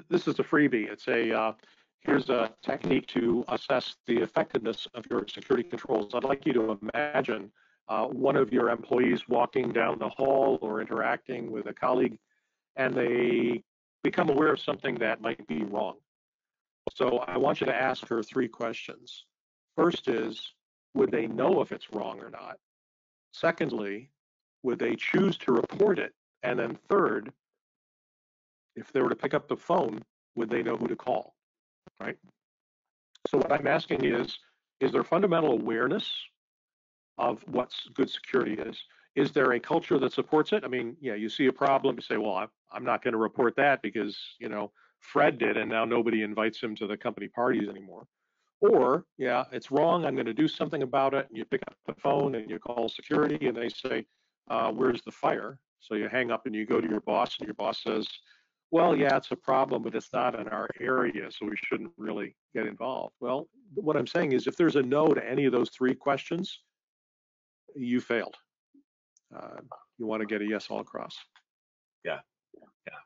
this is a freebie. It's here's a technique to assess the effectiveness of your security controls. I'd like you to imagine one of your employees walking down the hall or interacting with a colleague, and they become aware of something that might be wrong. So I want you to ask her 3 questions. First is, would they know if it's wrong or not? Secondly, would they choose to report it? And then third, if they were to pick up the phone, would they know who to call, right? So what I'm asking is there fundamental awareness of what good security is? Is there a culture that supports it? I mean, yeah, you see a problem, you say, well, I'm not going to report that because, you know, Fred did, and now nobody invites him to the company parties anymore. Or, yeah, it's wrong, I'm going to do something about it, and you pick up the phone and you call security, and they say, where's the fire? So you hang up and you go to your boss, and your boss says, well, yeah, it's a problem, but it's not in our area, so we shouldn't really get involved. Well, what I'm saying is if there's a no to any of those 3 questions, you failed. You want to get a yes all across. Yeah, yeah.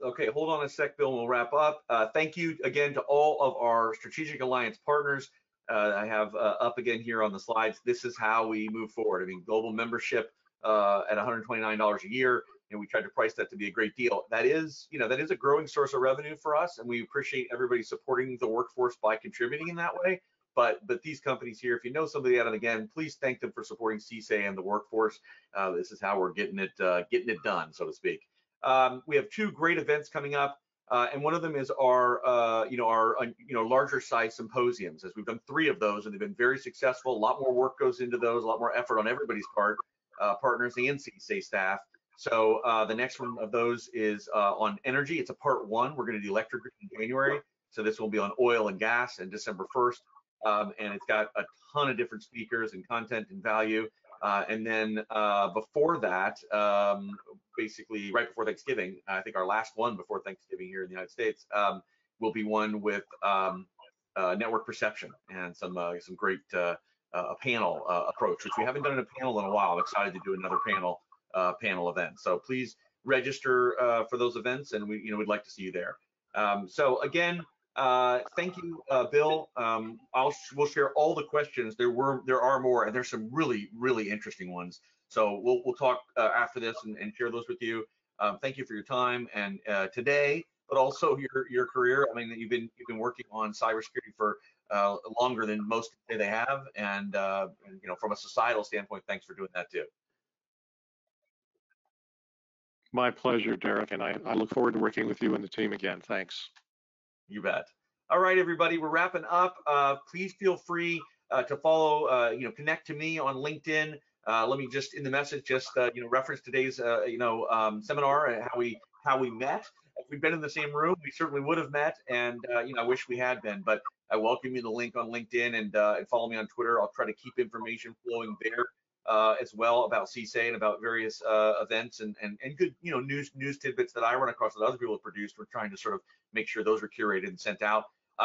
Okay, hold on a sec, Bill, and we'll wrap up. Thank you again to all of our strategic alliance partners. I have up again here on the slides. This is how we move forward. I mean, global membership at $129 a year, and we tried to price that to be a great deal. That is a growing source of revenue for us, and we appreciate everybody supporting the workforce by contributing in that way. But these companies here, if you know somebody out, and again, please thank them for supporting CSA and the workforce. This is how we're getting it done, so to speak. We have 2 great events coming up, and one of them is our larger size symposiums. As we've done 3 of those, and they've been very successful. A lot more work goes into those, a lot more effort on everybody's part, partners and CSA staff. So the next one of those is on energy. It's a part 1. We're going to do electric in January, so this will be on oil and gas in December 1st. And it's got a ton of different speakers and content and value. And then before that, basically right before Thanksgiving, I think our last one before Thanksgiving here in the United States will be one with network perception and some great panel approach, which we haven't done a panel in a while. I'm excited to do another panel event. So please register for those events, and we'd like to see you there. So again, thank you, Bill. We'll share all the questions. There are more, and there's some really interesting ones. So we'll talk after this and share those with you. Thank you for your time and today, but also your career. I mean, you've been working on cybersecurity for longer than most say they have, and from a societal standpoint, thanks for doing that too. My pleasure, Derek, and I look forward to working with you and the team again. Thanks. You bet. All right, everybody, we're wrapping up. Please feel free to follow, connect to me on LinkedIn. Let me just in the message reference today's seminar and how we met. If we'd been in the same room, we certainly would have met, and I wish we had been. But I welcome you to the link on LinkedIn and follow me on Twitter. I'll try to keep information flowing there as well about CSA and about various events and good news tidbits that I run across that other people have produced. We're trying to sort of make sure those are curated and sent out.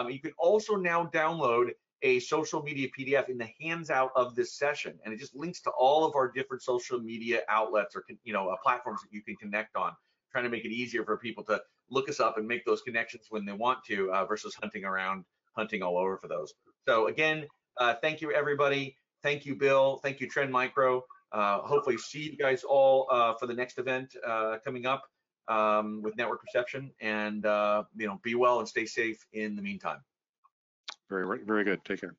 You can also now download a social media PDF in the handout of this session, and it just links to all of our different social media outlets or platforms that you can connect on, trying to make it easier for people to look us up and make those connections when they want to versus hunting all over for those. So again, thank you everybody. Thank you, Bill. Thank you, Trend Micro. Hopefully see you guys all for the next event coming up with network perception, and be well and stay safe in the meantime. Very good. Take care.